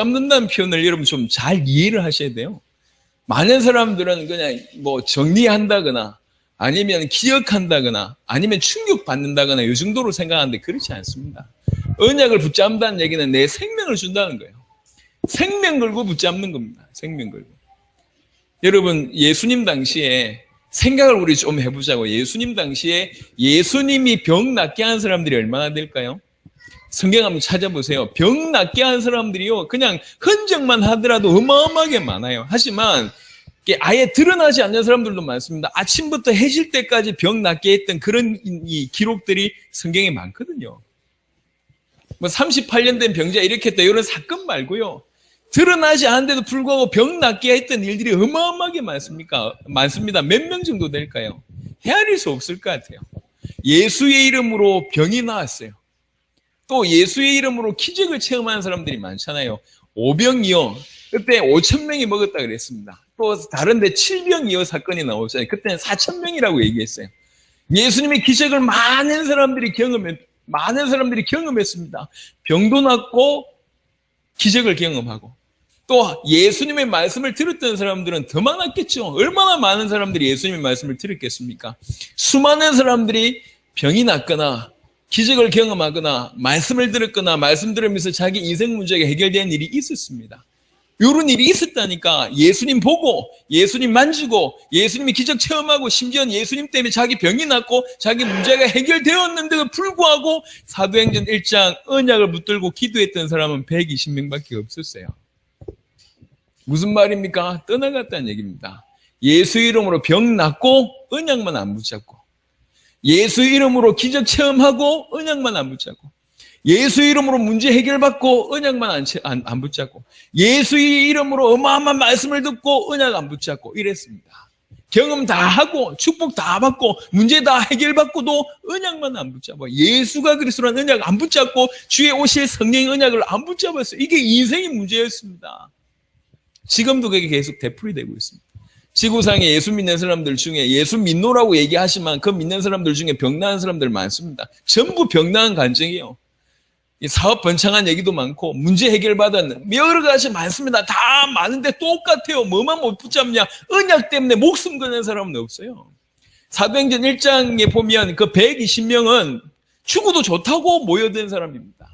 붙잡는다는 표현을 여러분 좀 잘 이해를 하셔야 돼요. 많은 사람들은 그냥 뭐 정리한다거나 아니면 기억한다거나 아니면 충격받는다거나 이 정도로 생각하는데 그렇지 않습니다. 언약을 붙잡는다는 얘기는 내 생명을 준다는 거예요. 생명 걸고 붙잡는 겁니다. 생명 걸고. 여러분, 예수님 당시에 생각을 우리 좀 해보자고. 예수님 당시에 예수님이 병 낫게 한 사람들이 얼마나 될까요? 성경 한번 찾아보세요. 병 낫게 한 사람들이요, 그냥 흔적만 하더라도 어마어마하게 많아요. 하지만 아예 드러나지 않는 사람들도 많습니다. 아침부터 해질 때까지 병 낫게 했던 그런 이 기록들이 성경에 많거든요. 뭐 38년 된 병자 이렇게 했다 이런 사건 말고요, 드러나지 않은데도 불구하고 병 낫게 했던 일들이 어마어마하게 많습니다. 몇 명 정도 될까요? 헤아릴 수 없을 것 같아요. 예수의 이름으로 병이 나았어요. 또 예수의 이름으로 기적을 체험하는 사람들이 많잖아요. 5병이요, 그때 5,000명이 먹었다 그랬습니다. 또 다른데 7병이요 사건이 나오잖아요. 그때는 4,000명이라고 얘기했어요. 예수님의 기적을 많은 사람들이 경험했습니다. 병도 낫고 기적을 경험하고, 또 예수님의 말씀을 들었던 사람들은 더 많았겠죠. 얼마나 많은 사람들이 예수님의 말씀을 들었겠습니까? 수많은 사람들이 병이 낫거나 기적을 경험하거나 말씀을 들었거나 말씀 들으면서 자기 인생 문제가 해결된 일이 있었습니다. 이런 일이 있었다니까. 예수님 보고 예수님 만지고 예수님이 기적 체험하고 심지어는 예수님 때문에 자기 병이 낫고 자기 문제가 해결되었는데도 불구하고 사도행전 1장 언약을 붙들고 기도했던 사람은 120명밖에 없었어요. 무슨 말입니까? 떠나갔다는 얘기입니다. 예수 이름으로 병 낫고 언약만 안 붙잡고, 예수 이름으로 기적 체험하고 언약만 안 붙잡고, 예수 이름으로 문제 해결받고 언약만 안 붙잡고, 예수의 이름으로 어마어마한 말씀을 듣고 언약 안 붙잡고 이랬습니다. 경험 다 하고 축복 다 받고 문제 다 해결받고도 언약만 안 붙잡아. 예수가 그리스도라는 언약 안 붙잡고 주의 오실 성령의 언약을 안 붙잡았어요. 이게 인생의 문제였습니다. 지금도 그게 계속 되풀이되고 있습니다. 지구상에 예수 믿는 사람들 중에 예수 믿노라고 얘기하지만 그 믿는 사람들 중에 병나은 사람들 많습니다. 전부 병나은 간증이에요. 사업 번창한 얘기도 많고 문제 해결받은 여러 가지 많습니다. 다 많은데 똑같아요. 뭐만 못 붙잡냐? 언약 때문에 목숨 거는 사람은 없어요. 사도행전 1장에 보면 그 120명은 죽어도 좋다고 모여든 사람입니다.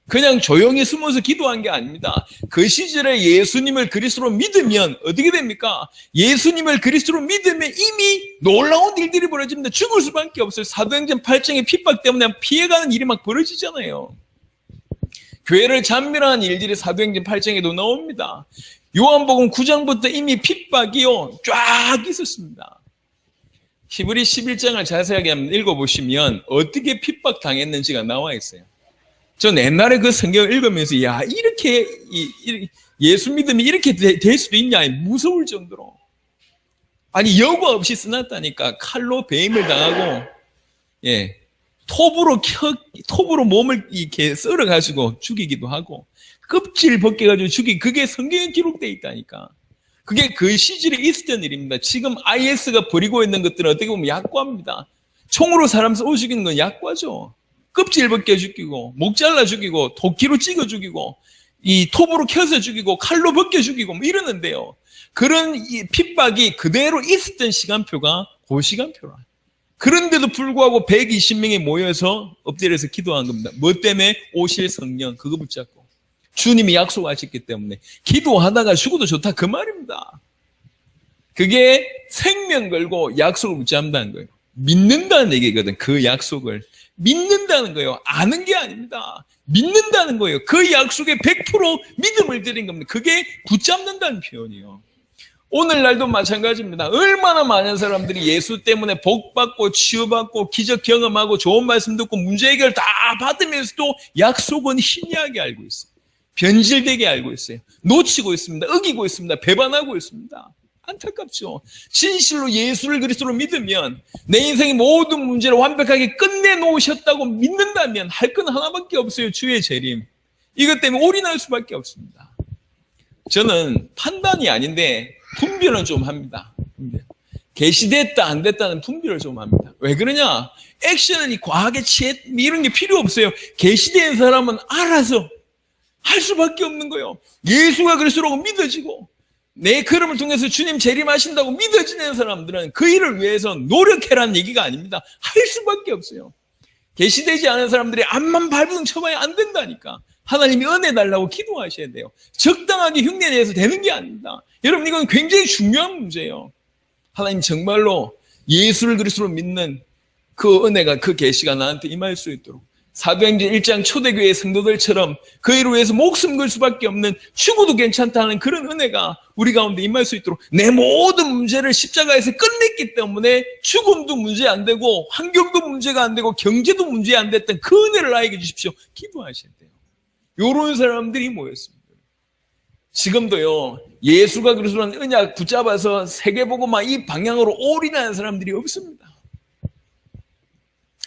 그냥 조용히 숨어서 기도한 게 아닙니다. 그 시절에 예수님을 그리스도로 믿으면 어떻게 됩니까? 예수님을 그리스도로 믿으면 이미 놀라운 일들이 벌어집니다. 죽을 수밖에 없어요. 사도행전 8장의 핍박 때문에 피해가는 일이 막 벌어지잖아요. 교회를 잔멸하는 일들이 사도행전 8장에도 나옵니다. 요한복음 9장부터 이미 핍박이요 쫙 있었습니다. 히브리 11장을 자세하게 한번 읽어보시면 어떻게 핍박당했는지가 나와 있어요. 전 옛날에 그 성경을 읽으면서 야, 이렇게 예수 믿음이 이렇게 될 수도 있냐 무서울 정도로, 아니 여과 없이 쓰놨다니까. 칼로 배임을 당하고 톱으로 몸을 이렇게 썰어가지고 죽이기도 하고 껍질 벗겨가지고 죽이고, 그게 성경에 기록되어 있다니까. 그게 그 시절에 있었던 일입니다. 지금 IS가 벌이고 있는 것들은 어떻게 보면 약과입니다. 총으로 사람 쏘 죽이는 건 약과죠. 껍질 벗겨 죽이고 목 잘라 죽이고 도끼로 찍어 죽이고 이 톱으로 켜서 죽이고 칼로 벗겨 죽이고 뭐 이러는데요. 그런 이 핍박이 그대로 있었던 시간표가 그 시간표라. 그런데도 불구하고 120명이 모여서 엎드려서 기도한 겁니다. 뭐 때문에? 오실 성령 그거 붙잡고 주님이 약속하셨기 때문에. 기도하다가 죽어도 좋다 그 말입니다. 그게 생명 걸고 약속을 붙잡는다는 거예요. 믿는다는 얘기거든. 그 약속을 믿는다는 거예요. 아는 게 아닙니다. 믿는다는 거예요. 그 약속에 100% 믿음을 드린 겁니다. 그게 붙잡는다는 표현이에요. 오늘날도 마찬가지입니다. 얼마나 많은 사람들이 예수 때문에 복받고 치유받고 기적 경험하고 좋은 말씀 듣고 문제 해결 다 받으면서도 약속은 희미하게 알고 있어요. 변질되게 알고 있어요. 놓치고 있습니다. 어기고 있습니다. 배반하고 있습니다. 안타깝죠. 진실로 예수를 그리스도로 믿으면 내 인생의 모든 문제를 완벽하게 끝내놓으셨다고 믿는다면 할 건 하나밖에 없어요. 주의 재림. 이것 때문에 올인할 수밖에 없습니다. 저는 판단이 아닌데 분별은 좀 합니다. 계시됐다 안 됐다는 분별을 좀 합니다. 왜 그러냐? 액션은 과하게 이런 게 필요 없어요. 계시된 사람은 알아서 할 수밖에 없는 거예요. 예수가 그리스도라고 믿어지고 내 걸음을 통해서 주님 재림하신다고 믿어지는 사람들은 그 일을 위해서 노력해라는 얘기가 아닙니다. 할 수밖에 없어요. 계시되지 않은 사람들이 앞만 밟으면 쳐봐야 안 된다니까. 하나님이 은혜 달라고 기도하셔야 돼요. 적당하게 흉내내서 되는 게 아닙니다. 여러분, 이건 굉장히 중요한 문제예요. 하나님 정말로 예수를 그리스도로 믿는 그 은혜가, 그 계시가 나한테 임할 수 있도록 사도행전 1장 초대교회 성도들처럼 그 일을 위해서 목숨 걸 수밖에 없는, 죽어도 괜찮다는 그런 은혜가 우리 가운데 임할 수 있도록, 내 모든 문제를 십자가에서 끝냈기 때문에 죽음도 문제 안 되고 환경도 문제가 안 되고 경제도 문제 안 됐던 그 은혜를 나에게 주십시오. 기도하셔야 돼요. 요런 사람들이 모였습니다. 지금도요, 예수가 그리스도라는 언약 붙잡아서 세계복음화 이 방향으로 올인하는 사람들이 없습니다.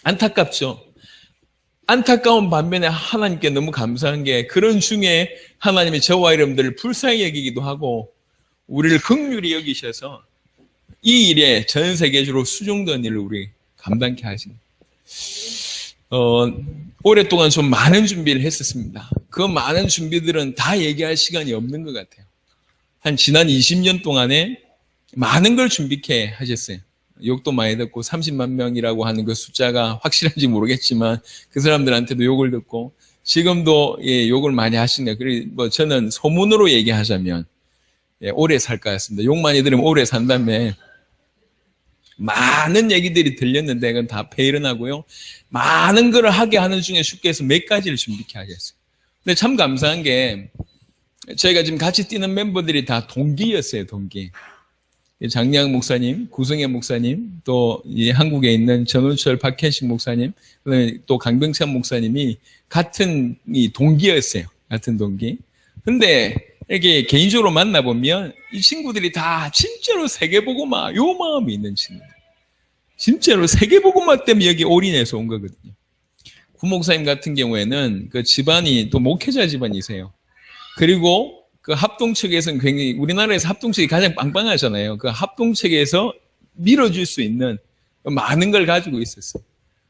안타깝죠. 안타까운 반면에 하나님께 너무 감사한 게, 그런 중에 하나님이 저와 여러분들을 불쌍히 여기기도 하고 우리를 긍휼히 여기셔서 이 일에 전 세계적으로 수종된 일을 우리 감당케 하십니다. 오랫동안 좀 많은 준비를 했었습니다. 그 많은 준비들은 다 얘기할 시간이 없는 것 같아요. 한 지난 20년 동안에 많은 걸 준비케 하셨어요. 욕도 많이 듣고 30만 명이라고 하는 그 숫자가 확실한지 모르겠지만 그 사람들한테도 욕을 듣고 지금도 욕을 많이 하시네요. 그리고 저는 소문으로 얘기하자면 오래 살 것 같습니다. 욕 많이 들으면 오래 산다며 많은 얘기들이 들렸는데 그건 다 폐일은하고요. 많은 걸 하게 하는 중에 주께서 몇 가지를 준비케 하셨어요. 근데 참 감사한 게 저희가 지금 같이 뛰는 멤버들이 다 동기였어요. 동기. 장량 목사님, 구성애 목사님, 또 한국에 있는 전우철 박현식 목사님, 또 강병찬 목사님이 같은 동기였어요. 같은 동기. 근데 이렇게 개인적으로 만나보면 이 친구들이 다 진짜로 세계복음화 요 마음이 있는 친구들. 진짜로 세계복음화 때문에 여기 올인해서 온 거거든요. 구 목사님 같은 경우에는 그 집안이 또 목회자 집안이세요. 그리고 그 합동측에서는 굉장히, 우리나라에서 합동측이 가장 빵빵하잖아요. 그 합동측에서 밀어줄 수 있는 많은 걸 가지고 있었어요.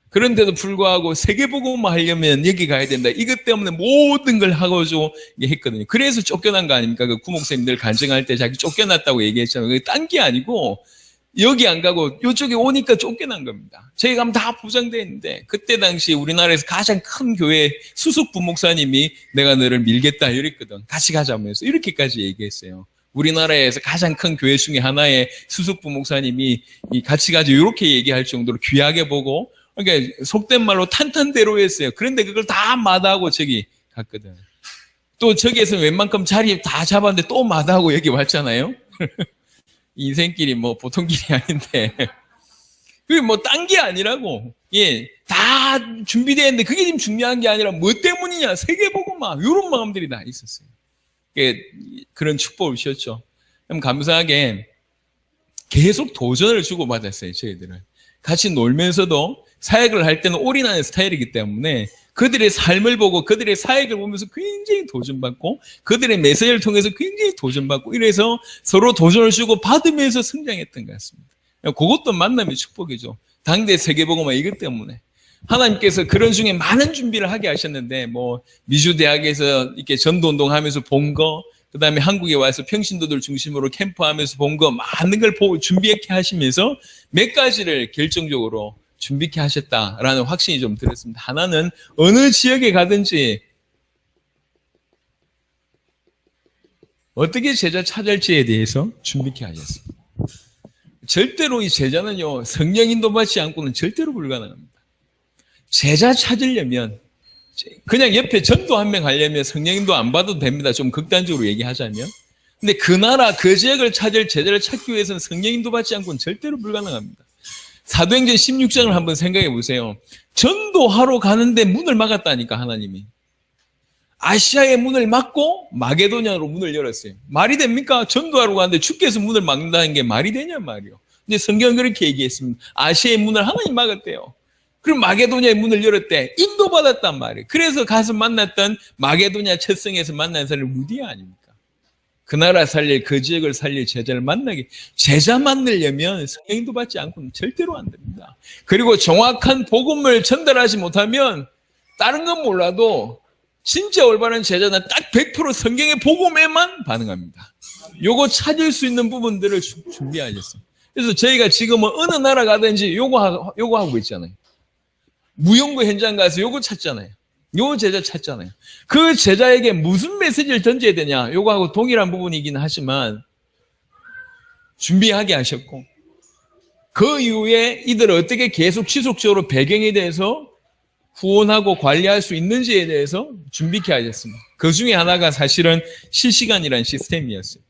그런데도 불구하고 세계복음화 하려면 여기 가야 된다. 이것 때문에 모든 걸 하고서 했거든요. 그래서 쫓겨난 거 아닙니까? 그 구목사님들 간증할 때 자기 쫓겨났다고 얘기했잖아요. 그게 딴 게 아니고 여기 안 가고 이쪽에 오니까 쫓겨난 겁니다. 저희 가면 다 보장되어 있는데, 그때 당시 우리나라에서 가장 큰 교회 수석 부목사님이 내가 너를 밀겠다 이랬거든. 같이 가자면서 이렇게까지 얘기했어요. 우리나라에서 가장 큰 교회 중에 하나의 수석 부목사님이 같이 가자 이렇게 얘기할 정도로 귀하게 보고, 그러니까 속된 말로 탄탄대로 했어요. 그런데 그걸 다 마다하고 저기 갔거든. 또 저기에서 웬만큼 자리 다 잡았는데 또 마다하고 여기 왔잖아요. 인생길이 뭐 보통 길이 아닌데. 그게 뭐 딴 게 아니라고. 다 준비되어 있는데 그게 지금 중요한 게 아니라 뭐 때문이냐. 세계복음화. 이런 마음들이 다 있었어요. 그런 축복을 주셨죠. 그럼 감사하게 계속 도전을 주고받았어요. 저희들은. 같이 놀면서도 사역을 할 때는 올인하는 스타일이기 때문에 그들의 삶을 보고 그들의 사역을 보면서 굉장히 도전받고 그들의 메시지를 통해서 굉장히 도전받고 이래서 서로 도전을 주고 받으면서 성장했던 것 같습니다. 그것도 만남의 축복이죠. 당대 세계복음화 이것 때문에 하나님께서 그런 중에 많은 준비를 하게 하셨는데, 뭐 미주대학에서 이렇게 전도운동하면서 본 거, 그 다음에 한국에 와서 평신도들 중심으로 캠프하면서 본 거, 많은 걸 준비하게 하시면서 몇 가지를 결정적으로 준비케 하셨다라는 확신이 좀 들었습니다. 하나는 어느 지역에 가든지 어떻게 제자 찾을지에 대해서 준비케 하셨습니다. 절대로 이 제자는요, 성령 인도받지 않고는 절대로 불가능합니다. 제자 찾으려면 그냥 옆에 전도 한 명 하려면 성령 인도 안 받아도 됩니다. 좀 극단적으로 얘기하자면. 근데 그 나라, 그 지역을 찾을 제자를 찾기 위해서는 성령 인도받지 않고는 절대로 불가능합니다. 사도행전 16장을 한번 생각해 보세요. 전도하러 가는데 문을 막았다니까, 하나님이. 아시아의 문을 막고 마게도냐로 문을 열었어요. 말이 됩니까? 전도하러 가는데 주께서 문을 막는다는 게 말이 되냐 말이요. 근데 성경은 그렇게 얘기했습니다. 아시아의 문을 하나님 막았대요. 그럼 마게도냐의 문을 열었대. 인도받았단 말이에요. 그래서 가서 만났던 마게도냐 첫성에서 만난 사람이 루디아 아닙니까? 그 나라 살릴, 그 지역을 살릴 제자를 만나게. 제자 만나려면 성령 인도받지 않고는 절대로 안 됩니다. 그리고 정확한 복음을 전달하지 못하면 다른 건 몰라도 진짜 올바른 제자는 딱 100% 성경의 복음에만 반응합니다. 요거 찾을 수 있는 부분들을 준비하셨어요. 그래서 저희가 지금은 어느 나라 가든지 요거 하고 있잖아요. 무용고 현장 가서 요거 찾잖아요. 요 제자 찾잖아요. 그 제자에게 무슨 메시지를 던져야 되냐, 요거하고 동일한 부분이긴 하지만 준비하게 하셨고, 그 이후에 이들을 어떻게 계속 지속적으로 배경에 대해서 후원하고 관리할 수 있는지에 대해서 준비케 하셨습니다. 그 중에 하나가 사실은 실시간이라는 시스템이었어요.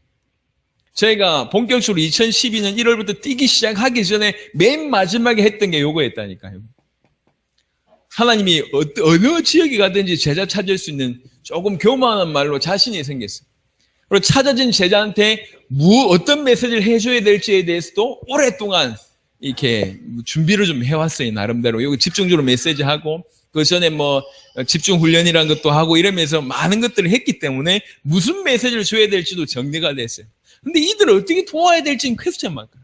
저희가 본격적으로 2012년 1월부터 뛰기 시작하기 전에 맨 마지막에 했던 게 요거였다니까요. 하나님이 어느 지역에 가든지 제자 찾을 수 있는 조금 교만한 말로 자신이 생겼어요. 그리고 찾아진 제자한테 어떤 메시지를 해줘야 될지에 대해서도 오랫동안 이렇게 준비를 좀 해왔어요. 나름대로. 여기 집중적으로 메시지하고, 그 전에 뭐 집중 훈련이라는 것도 하고 이러면서 많은 것들을 했기 때문에 무슨 메시지를 줘야 될지도 정리가 됐어요. 근데 이들을 어떻게 도와야 될지는 퀘스천 마크.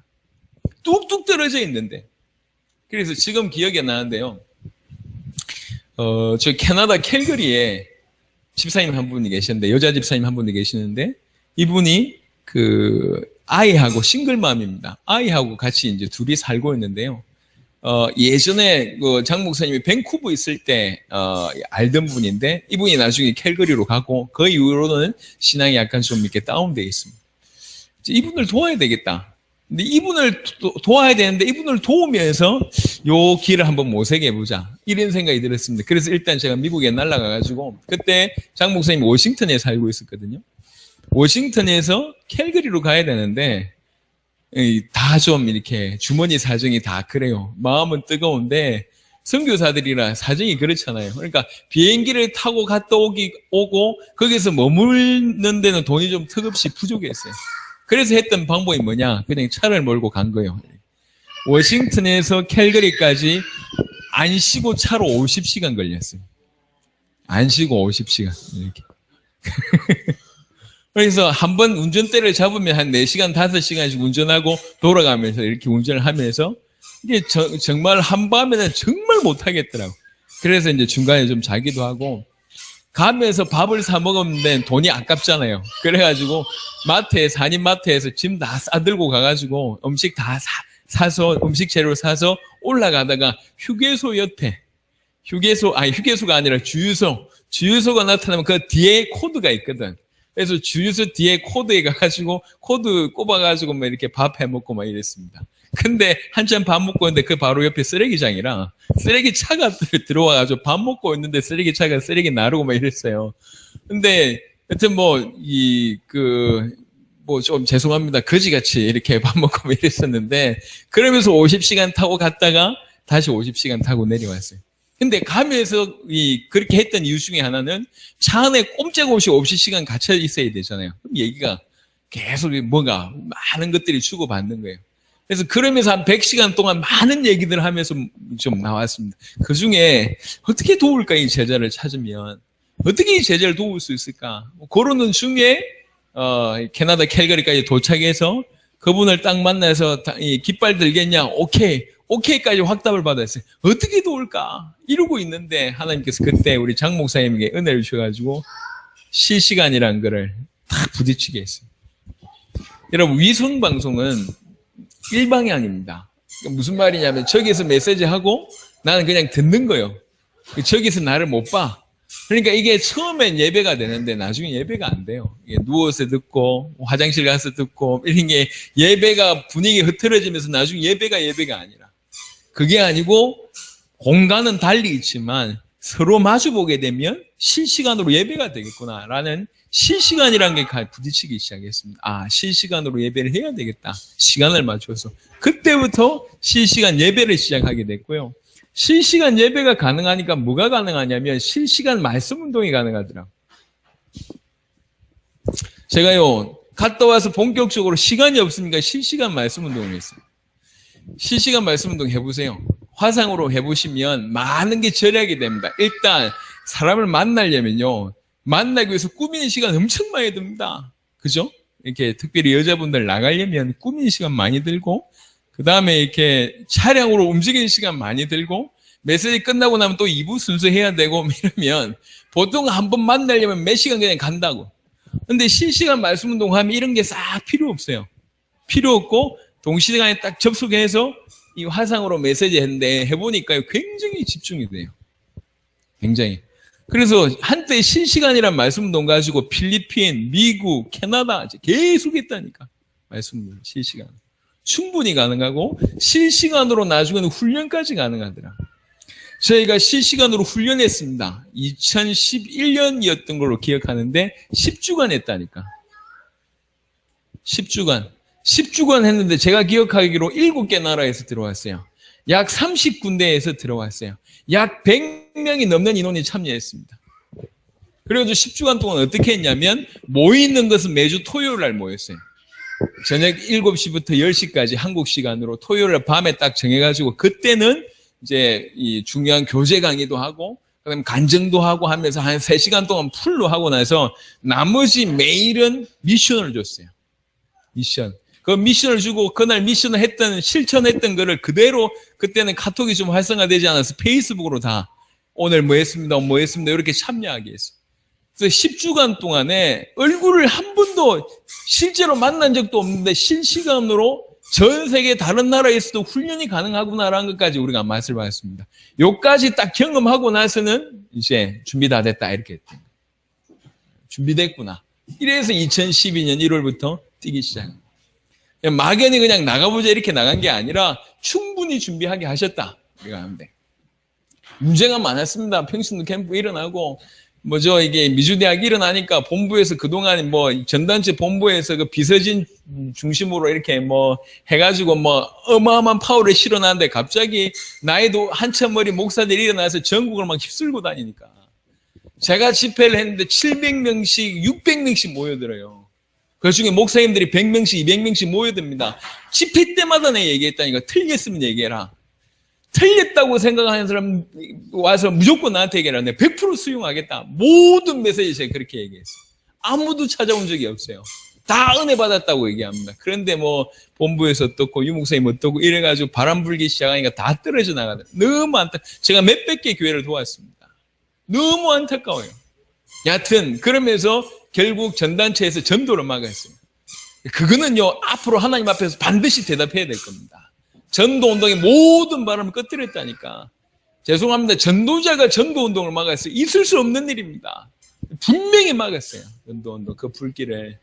뚝뚝 떨어져 있는데. 그래서 지금 기억이 나는데요. 저 캐나다 캘거리에 집사님 한 분이 계시는데, 여자 집사님 한 분이 계시는데, 이분이 아이하고 싱글맘입니다. 아이하고 같이 이제 둘이 살고 있는데요. 예전에 장 목사님이 밴쿠버 있을 때, 알던 분인데, 이분이 나중에 캘거리로 가고, 그 이후로는 신앙이 약간 좀 이렇게 다운되어 있습니다. 이분을 도와야 되겠다. 근데 이분을 도와야 되는데 이분을 도우면서 요 길을 한번 모색해보자, 이런 생각이 들었습니다. 그래서 일단 제가 미국에 날아가가지고, 그때 장 목사님이 워싱턴에 살고 있었거든요. 워싱턴에서 캘거리로 가야 되는데 다 좀 이렇게 주머니 사정이 다 그래요. 마음은 뜨거운데 선교사들이라 사정이 그렇잖아요. 그러니까 비행기를 타고 갔다 오고 거기서 머무는 데는 돈이 좀 턱없이 부족했어요. 그래서 했던 방법이 뭐냐, 그냥 차를 몰고 간 거예요. 워싱턴에서 캘거리까지 안 쉬고 차로 50시간 걸렸어요. 안 쉬고 50시간 이렇게. 그래서 한번 운전대를 잡으면 한 4시간, 5시간씩 운전하고 돌아가면서 이렇게 운전을 하면서, 이게 정말 한밤에는 정말 못하겠더라고. 그래서 이제 중간에 좀 자기도 하고, 가면서 밥을 사 먹으면 돈이 아깝잖아요. 그래가지고 한인마트에서 짐 다 싸들고 가가지고 음식 다 사서, 음식 재료 사서 올라가다가 휴게소 옆에, 휴게소가 아니라 주유소가 나타나면 그 뒤에 코드가 있거든. 그래서 주유소 뒤에 코드에 가가지고 코드 꼽아가지고 막 이렇게 밥 해먹고 막 이랬습니다. 근데 한참 밥 먹고 있는데 그 바로 옆에 쓰레기장이라 쓰레기차가 들어와가지고 밥 먹고 있는데 쓰레기차가 쓰레기 나르고 막 이랬어요. 근데 하여튼 좀 죄송합니다. 거지같이 이렇게 밥 먹고 막 이랬었는데, 그러면서 50시간 타고 갔다가 다시 50시간 타고 내려왔어요. 근데 가면서 그렇게 했던 이유 중에 하나는 차 안에 꼼짝없이 50시간 갇혀 있어야 되잖아요. 그럼 얘기가 계속 뭔가 많은 것들이 주고받는 거예요. 그래서 그러면서 한 100시간 동안 많은 얘기들을 하면서 좀 나왔습니다. 그 중에 어떻게 도울까, 이 제자를 찾으면. 어떻게 이 제자를 도울 수 있을까? 그러는 중에, 캐나다 캘거리까지 도착해서 그분을 딱 만나서 깃발 들겠냐? 오케이까지 확답을 받았어요. 어떻게 도울까? 이러고 있는데 하나님께서 그때 우리 장 목사님에게 은혜를 주셔가지고 실시간이라는 거를 딱 부딪히게 했어요. 여러분, 위성방송은 일방향입니다. 무슨 말이냐면 저기서 메시지하고 나는 그냥 듣는 거예요. 저기서 나를 못 봐. 그러니까 이게 처음엔 예배가 되는데 나중에 예배가 안 돼요. 이게 누워서 듣고 화장실 가서 듣고 이런 게 예배가 분위기 흐트러지면서 나중에 예배가 아니라, 그게 아니고 공간은 달리 있지만 서로 마주보게 되면 실시간으로 예배가 되겠구나라는 실시간이라는 게 부딪히기 시작했습니다. 실시간으로 예배를 해야 되겠다. 시간을 맞춰서. 그때부터 실시간 예배를 시작하게 됐고요. 실시간 예배가 가능하니까 뭐가 가능하냐면 실시간 말씀 운동이 가능하더라고요. 제가요, 갔다 와서 본격적으로 시간이 없으니까 실시간 말씀 운동을 했어요. 실시간 말씀 운동 해보세요. 화상으로 해보시면 많은 게 절약이 됩니다. 일단 사람을 만나려면요, 만나기 위해서 꾸미는 시간 엄청 많이 듭니다. 그죠? 이렇게 특별히 여자분들 나가려면 꾸미는 시간 많이 들고, 그 다음에 이렇게 차량으로 움직이는 시간 많이 들고, 메시지 끝나고 나면 또 2부 순서 해야 되고 이러면 보통 한 번 만나려면 몇 시간 그냥 간다고. 근데 실시간 말씀 운동하면 이런 게 싹 필요 없어요. 필요 없고 동시간에 딱 접속해서 이 화상으로 메시지 했는데 해보니까 굉장히 집중이 돼요. 굉장히. 그래서 한때 실시간이란 말씀 운동 가지고 필리핀, 미국, 캐나다 계속 했다니까. 말씀 운동 실시간. 충분히 가능하고 실시간으로 나중에는 훈련까지 가능하더라. 저희가 실시간으로 훈련했습니다. 2011년이었던 걸로 기억하는데 10주간 했다니까. 10주간. 10주간 했는데 제가 기억하기로 7개 나라에서 들어왔어요. 약 30군데에서 들어왔어요. 약 100명이 넘는 인원이 참여했습니다. 그래가지고 10주간 동안 어떻게 했냐면 모이는 것은 매주 토요일 날 모였어요. 저녁 7시부터 10시까지 한국 시간으로 토요일 날 밤에 딱 정해가지고 그때는 이제 이 중요한 교재 강의도 하고 그다음에 간증도 하고 하면서 한 3시간 동안 풀로 하고 나서 나머지 매일은 미션을 줬어요. 미션. 그 미션을 주고 그날 미션을 했던 실천했던 거를 그대로 그때는 카톡이 좀 활성화되지 않아서 페이스북으로 다 오늘 뭐 했습니다. 뭐 했습니다. 이렇게 참여하게 했어요. 그래서 10주간 동안에 얼굴을 한 번도 실제로 만난 적도 없는데 실시간으로 전 세계 다른 나라에서도 훈련이 가능하구나라는 것까지 우리가 맛을 봤습니다. 요까지 딱 경험하고 나서는 이제 준비 다 됐다 이렇게 했던 거예요. 준비됐구나. 이래서 2012년 1월부터 뛰기 시작합니다. 막연히 그냥 나가보자 이렇게 나간 게 아니라 충분히 준비하게 하셨다. 우리가 하는데 문제가 많았습니다. 평신도 캠프 일어나고 뭐죠 이게 미주대학 일어나니까 본부에서 그동안 뭐 전단체 본부에서 그 비서진 중심으로 이렇게 뭐 해가지고 뭐 어마어마한 파워를 실어놨는데 갑자기 나이도 한참 어린 목사들이 일어나서 전국을 막 휩쓸고 다니니까 제가 집회를 했는데 700명씩 600명씩 모여들어요. 그 중에 목사님들이 100명씩 200명씩 모여듭니다. 집회 때마다 내가 얘기했다니까 틀렸으면 얘기해라. 틀렸다고 생각하는 사람 와서 무조건 나한테 얘기해라. 내가 100% 수용하겠다. 모든 메시지 제가 그렇게 얘기했어요. 아무도 찾아온 적이 없어요. 다 은혜 받았다고 얘기합니다. 그런데 뭐 본부에서 어떻고 유 목사님 어떻고 이래가지고 바람 불기 시작하니까 다 떨어져 나가더라고요. 너무 제가 몇백 개 교회를 도왔습니다. 너무 안타까워요. 여하튼 그러면서 결국 전단체에서 전도를 막았어요. 그거는요 앞으로 하나님 앞에서 반드시 대답해야 될 겁니다. 전도운동의 모든 바람을 꺼뜨렸다니까. 죄송합니다. 전도자가 전도운동을 막았어요. 있을 수 없는 일입니다. 분명히 막았어요. 전도운동 그 불길을.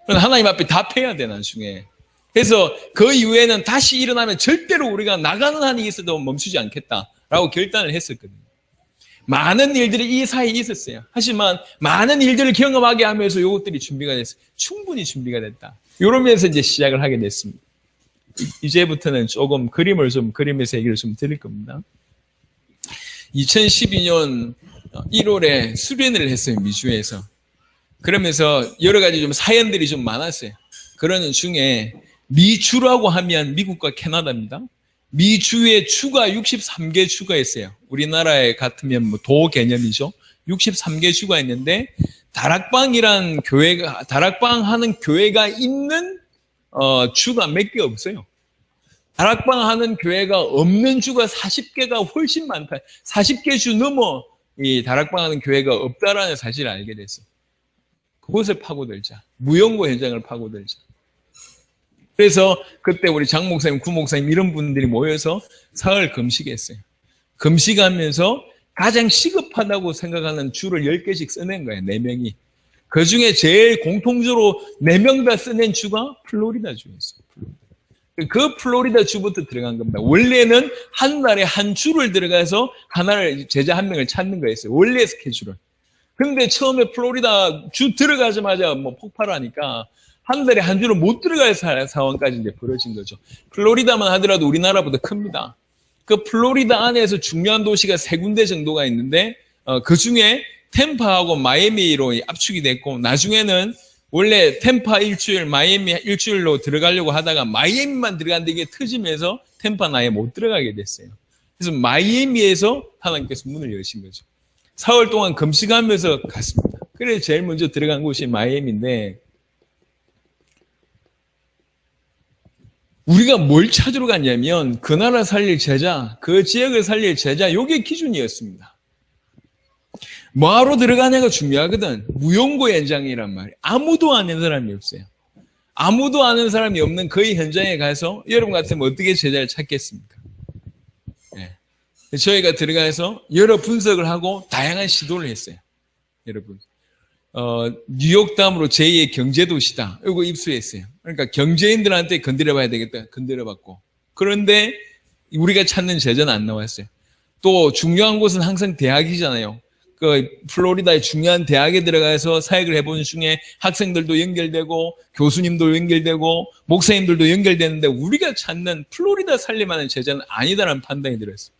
하나님 앞에 답해야 돼 나중에. 그래서 그 이후에는 다시 일어나면 절대로 우리가 나가는 한이 있어도 멈추지 않겠다라고 결단을 했었거든요. 많은 일들이 이 사이에 있었어요. 하지만 많은 일들을 경험하게 하면서 이것들이 준비가 됐어요. 충분히 준비가 됐다. 이러면서 이제 시작을 하게 됐습니다. 이제부터는 조금 그림에서 얘기를 좀 드릴 겁니다. 2012년 1월에 수련회를 했어요. 미주에서. 그러면서 여러 가지 좀 사연들이 좀 많았어요. 그러는 중에 미주라고 하면 미국과 캐나다입니다. 미주의 주가 63개 주가 있어요. 우리나라에 같으면 뭐 도 개념이죠. 63개 주가 있는데 다락방 하는 교회가 있는 주가 몇 개 없어요. 다락방 하는 교회가 없는 주가 40개가 훨씬 많다. 40개 주 넘어 이 다락방 하는 교회가 없다라는 사실을 알게 됐어요. 그것을 파고들자. 무연고 현장을 파고들자. 그래서 그때 우리 장 목사님, 구 목사님 이런 분들이 모여서 사흘 금식했어요. 금식하면서 가장 시급하다고 생각하는 주를 10개씩 써낸 거예요. 4명이. 그 중에 제일 공통적으로 4명 다 써낸 주가 플로리다 주였어요. 그 플로리다 주부터 들어간 겁니다. 원래는 한 달에 한 주를 들어가서 하나를 제자 한 명을 찾는 거였어요. 원래 스케줄은. 근데 처음에 플로리다 주 들어가자마자 뭐 폭발하니까 한 달에 한 주를 못 들어갈 상황까지 이제 벌어진 거죠. 플로리다만 하더라도 우리나라보다 큽니다. 그 플로리다 안에서 중요한 도시가 3군데 정도가 있는데 그 중에 템파하고 마이애미로 압축이 됐고 나중에는 원래 템파 일주일, 마이애미 일주일로 들어가려고 하다가 마이애미만 들어갔는데 이게 터지면서 템파는 아예 못 들어가게 됐어요. 그래서 마이애미에서 하나님께서 문을 여신 거죠. 4월 동안 금식하면서 갔습니다. 그래서 제일 먼저 들어간 곳이 마이애미인데 우리가 뭘 찾으러 갔냐면 그 나라 살릴 제자, 그 지역을 살릴 제자, 이게 기준이었습니다. 뭐하러 들어가냐가 중요하거든. 무용고 현장이란 말이에요. 아무도 아는 사람이 없어요. 아무도 아는 사람이 없는 그 현장에 가서 여러분 같으면 어떻게 제자를 찾겠습니까? 네. 저희가 들어가서 여러 분석을 하고 다양한 시도를 했어요. 여러분. 뉴욕 다음으로 제2의 경제도시다. 이거 입수했어요. 그러니까 경제인들한테 건드려봐야 되겠다. 건드려봤고. 그런데 우리가 찾는 제자는 안 나왔어요. 또 중요한 곳은 항상 대학이잖아요. 그 플로리다의 중요한 대학에 들어가서 사역을 해보는 중에 학생들도 연결되고 교수님도 연결되고 목사님들도 연결되는데 우리가 찾는 플로리다 살림하는 제자는 아니다라는 판단이 들었어요.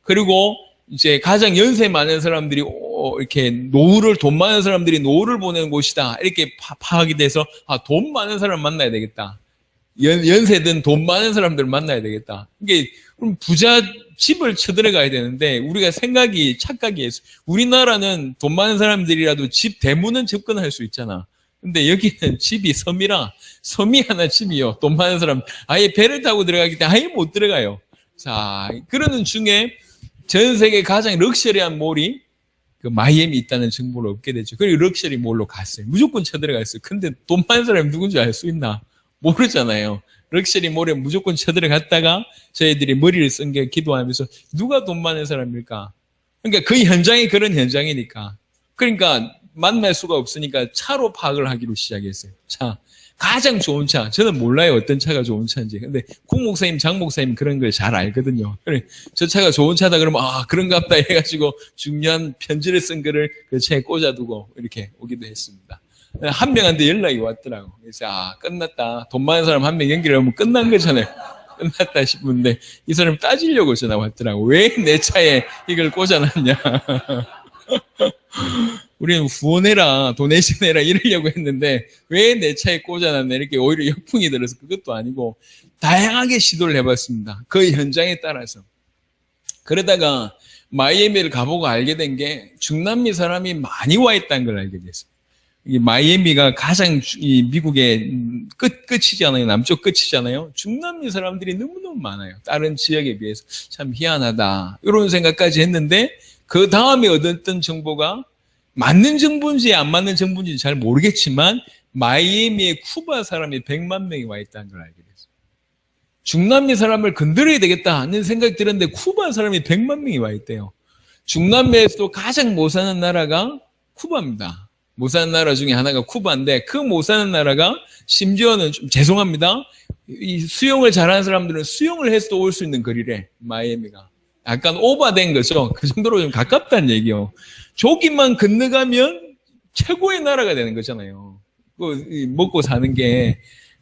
그리고 이제 가장 연세 많은 사람들이 이렇게 돈 많은 사람들이 노후를 보내는 곳이다. 이렇게 파악이 돼서 돈 많은 사람 만나야 되겠다. 연세든 돈 많은 사람들 만나야 되겠다. 이게 그럼 부자 집을 쳐들어가야 되는데 우리가 착각이 했어. 우리나라는 돈 많은 사람들이라도 집 대문은 접근할 수 있잖아. 근데 여기는 집이 섬이 하나 집이요. 돈 많은 사람 아예 배를 타고 들어가기 때문에 아예 못 들어가요. 자, 그러는 중에 전 세계 가장 럭셔리한 몰이 그 마이애미 있다는 정보를 얻게 되죠. 그리고 럭셔리 몰로 갔어요. 무조건 쳐들어갔어요. 근데 돈 많은 사람이 누군지 알 수 있나? 모르잖아요. 럭셔리 몰에 무조건 쳐들어갔다가 저희들이 머리를 쓴 게 기도하면서 누가 돈 많은 사람일까? 그러니까 그 현장이 그런 현장이니까. 그러니까 만날 수가 없으니까 차로 파악을 하기로 시작했어요. 차. 가장 좋은 차. 저는 몰라요. 어떤 차가 좋은 차인지. 근데 구 목사님, 장 목사님 그런 걸 잘 알거든요. 그래, 저 차가 좋은 차다 그러면 그런가 보다 해가지고 중요한 편지를 쓴 거를 그 차에 꽂아두고 이렇게 오기도 했습니다. 한 명한테 연락이 왔더라고. 그래서 끝났다. 돈 많은 사람 한 명 연결하면 끝난 거잖아요. 끝났다 싶은데 이 사람 따지려고 전화 왔더라고. 왜 내 차에 이걸 꽂아놨냐. 우리는 후원해라, 도네이션해라 이러려고 했는데 왜 내 차에 꽂아놨냐 이렇게 오히려 역풍이 들어서 그것도 아니고 다양하게 시도를 해봤습니다. 그 현장에 따라서. 그러다가 마이애미를 가보고 알게 된 게 중남미 사람이 많이 와 있다는 걸 알게 됐어요. 이 마이애미가 가장 이 미국의 끝이잖아요. 남쪽 끝이잖아요. 중남미 사람들이 너무너무 많아요. 다른 지역에 비해서. 참 희한하다. 이런 생각까지 했는데 그 다음에 얻었던 정보가 맞는 정보인지 안 맞는 정보인지 잘 모르겠지만 마이애미에 쿠바 사람이 100만 명이 와 있다는 걸 알게 됐어요. 중남미 사람을 건드려야 되겠다는 생각이 들었는데 쿠바 사람이 100만 명이 와 있대요. 중남미에서도 가장 못 사는 나라가 쿠바입니다. 못 사는 나라 중에 하나가 쿠바인데 그 못 사는 나라가 심지어는 좀 죄송합니다. 이 수영을 잘하는 사람들은 수영을 해서도 올 수 있는 거리래. 마이애미가. 약간 오버된 거죠. 그 정도로 좀 가깝다는 얘기요. 조기만 건너가면 최고의 나라가 되는 거잖아요. 먹고 사는 게.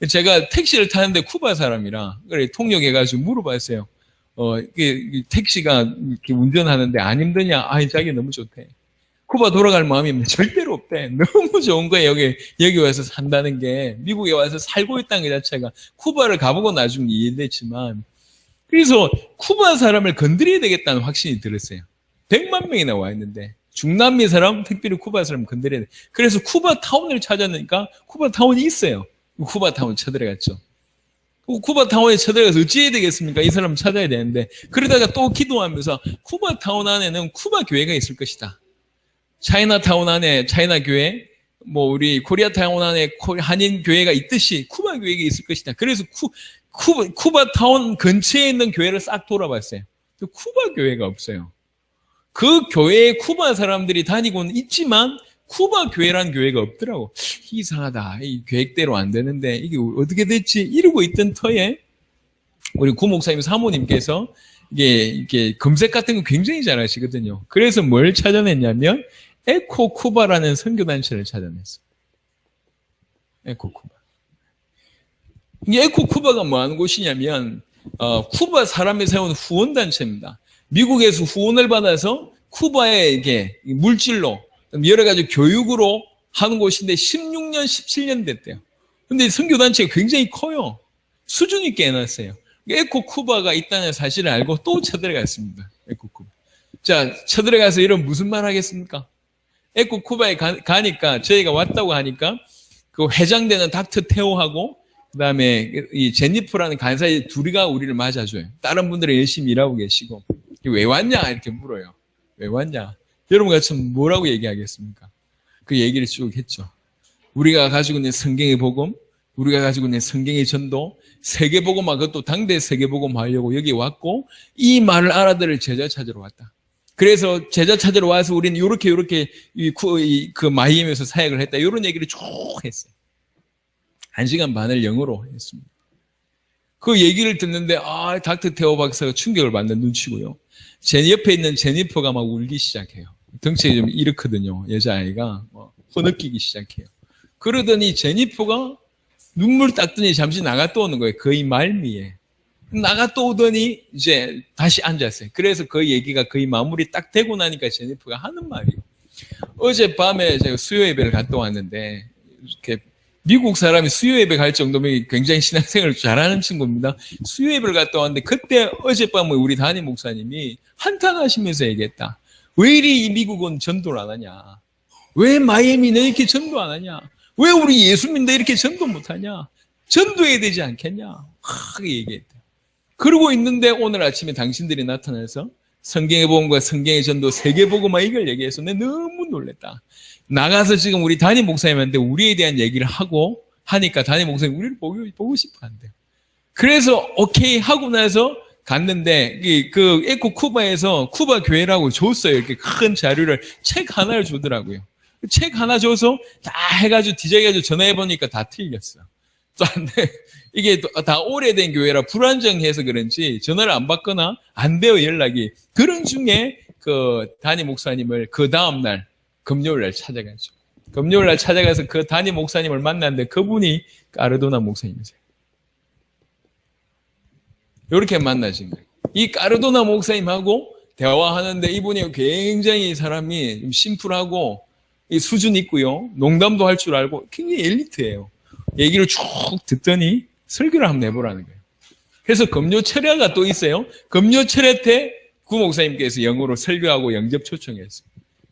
제가 택시를 타는데 쿠바 사람이라 그래 통역해가지고 물어봤어요. 택시가 이렇게 운전하는데 안 힘드냐? 자기 너무 좋대. 쿠바 돌아갈 마음이 절대로 없대. 너무 좋은 거예요. 여기 와서 산다는 게. 미국에 와서 살고 있다는 것 자체가. 쿠바를 가보고 나중에 이해됐지만. 그래서 쿠바 사람을 건드려야 되겠다는 확신이 들었어요. 100만 명이나 와 있는데. 중남미 사람, 특별히 쿠바 사람 건드려야 돼. 그래서 쿠바 타운을 찾았으니까 쿠바 타운이 있어요. 쿠바 타운 쳐들어갔죠. 쿠바 타운에 쳐들어가서 어찌 해야 되겠습니까? 이 사람 찾아야 되는데. 그러다가 또 기도하면서 쿠바 타운 안에는 쿠바 교회가 있을 것이다. 차이나타운 안에 차이나 교회, 우리 코리아타운 안에 한인 교회가 있듯이 쿠바 교회가 있을 것이다. 그래서 쿠바 타운 근처에 있는 교회를 싹 돌아봤어요. 쿠바 교회가 없어요. 그 교회에 쿠바 사람들이 다니고는 있지만 쿠바 교회라는 교회가 없더라고. 이상하다. 이 계획대로 안 되는데 이게 어떻게 됐지? 이러고 있던 터에 우리 구 목사님 사모님께서 이게 검색 같은 거 굉장히 잘 하시거든요. 그래서 뭘 찾아냈냐면 에코 쿠바라는 선교단체를 찾아냈어요. 에코 쿠바. 이 에코 쿠바가 뭐 하는 곳이냐면 쿠바 사람이 세운 후원단체입니다. 미국에서 후원을 받아서 쿠바에 이게 물질로 여러 가지 교육으로 하는 곳인데 16년, 17년 됐대요. 근데 선교단체가 굉장히 커요. 수준 있게 해놨어요. 에코 쿠바가 있다는 사실을 알고 또 쳐들어갔습니다. 에코 쿠바. 자, 쳐들어가서 이런 무슨 말 하겠습니까? 에코 쿠바에 가니까 저희가 왔다고 하니까 그 회장되는 닥터 테오하고 그다음에 이 제니퍼라는 간사의 둘이가 우리를 맞아줘요. 다른 분들은 열심히 일하고 계시고 왜 왔냐 이렇게 물어요. 왜 왔냐? 여러분 같으면 뭐라고 얘기하겠습니까? 그 얘기를 쭉 했죠. 우리가 가지고 있는 성경의 복음, 우리가 가지고 있는 성경의 전도, 세계복음화, 그것도 당대 세계복음 하려고 여기 왔고 이 말을 알아들을 제자 찾으러 왔다. 그래서 제자 찾으러 와서 우리는 요렇게 그 마이애미에서 사역을 했다. 이런 얘기를 쭉 했어요. 1시간 반을 영어로 했습니다. 그 얘기를 듣는데 닥터 테오 박사가 충격을 받는 눈치고요. 제 옆에 있는 제니퍼가 막 울기 시작해요. 덩치가 좀 이렇거든요. 여자아이가 흐느끼기 시작해요. 그러더니 제니퍼가 눈물 닦더니 잠시 나갔다 오는 거예요. 거의 말미에. 나갔다 오더니 이제 다시 앉았어요. 그래서 그 얘기가 거의 마무리 딱 되고 나니까 제니퍼가 하는 말이에요. 어젯밤에 제가 수요 예배를 갔다 왔는데 이렇게 미국 사람이 수요 예배 갈 정도면 굉장히 신앙생활을 잘하는 친구입니다. 수요 예배를 갔다 왔는데 그때 어젯밤에 우리 담임 목사님이 한탄하시면서 얘기했다. 왜 이리 이 미국은 전도를 안 하냐? 왜 마이애미는 이렇게 전도 안 하냐? 왜 우리 예수민들 이렇게 전도 못 하냐? 전도해야 되지 않겠냐? 하게 얘기했다. 그러고 있는데 오늘 아침에 당신들이 나타나서 성경의 복음과 성경의 전도 세계복음화 이걸 얘기해서 내가 너무 놀랬다. 나가서 지금 우리 담임 목사님한테 우리에 대한 얘기를 하고 하니까 담임 목사님 우리를 보고 싶어 한대요. 그래서 오케이 하고 나서 갔는데 그 에코 쿠바에서 쿠바 교회라고 줬어요. 이렇게 큰 자료를 책 하나를 주더라고요. 책 하나 줘서 다 해가지고 디자인해가지고 전화해보니까 다 틀렸어. 근데 이게 다 오래된 교회라 불안정해서 그런지 전화를 안 받거나 안 돼요, 연락이. 그런 중에 그 담임 목사님을 그 다음날 금요일 날 찾아가죠. 금요일 날 찾아가서 그 담임 목사님을 만났는데 그분이 까르도나 목사님이세요. 이렇게 만나신 거예요. 이 까르도나 목사님하고 대화하는데 이분이 굉장히 사람이 좀 심플하고 이 수준 있고요. 농담도 할 줄 알고 굉장히 엘리트예요. 얘기를 쭉 듣더니 설교를 한번 해보라는 거예요. 그래서 금요 철야가 또 있어요. 금요 철야 때 구 목사님께서 영어로 설교하고 영접 초청했어요.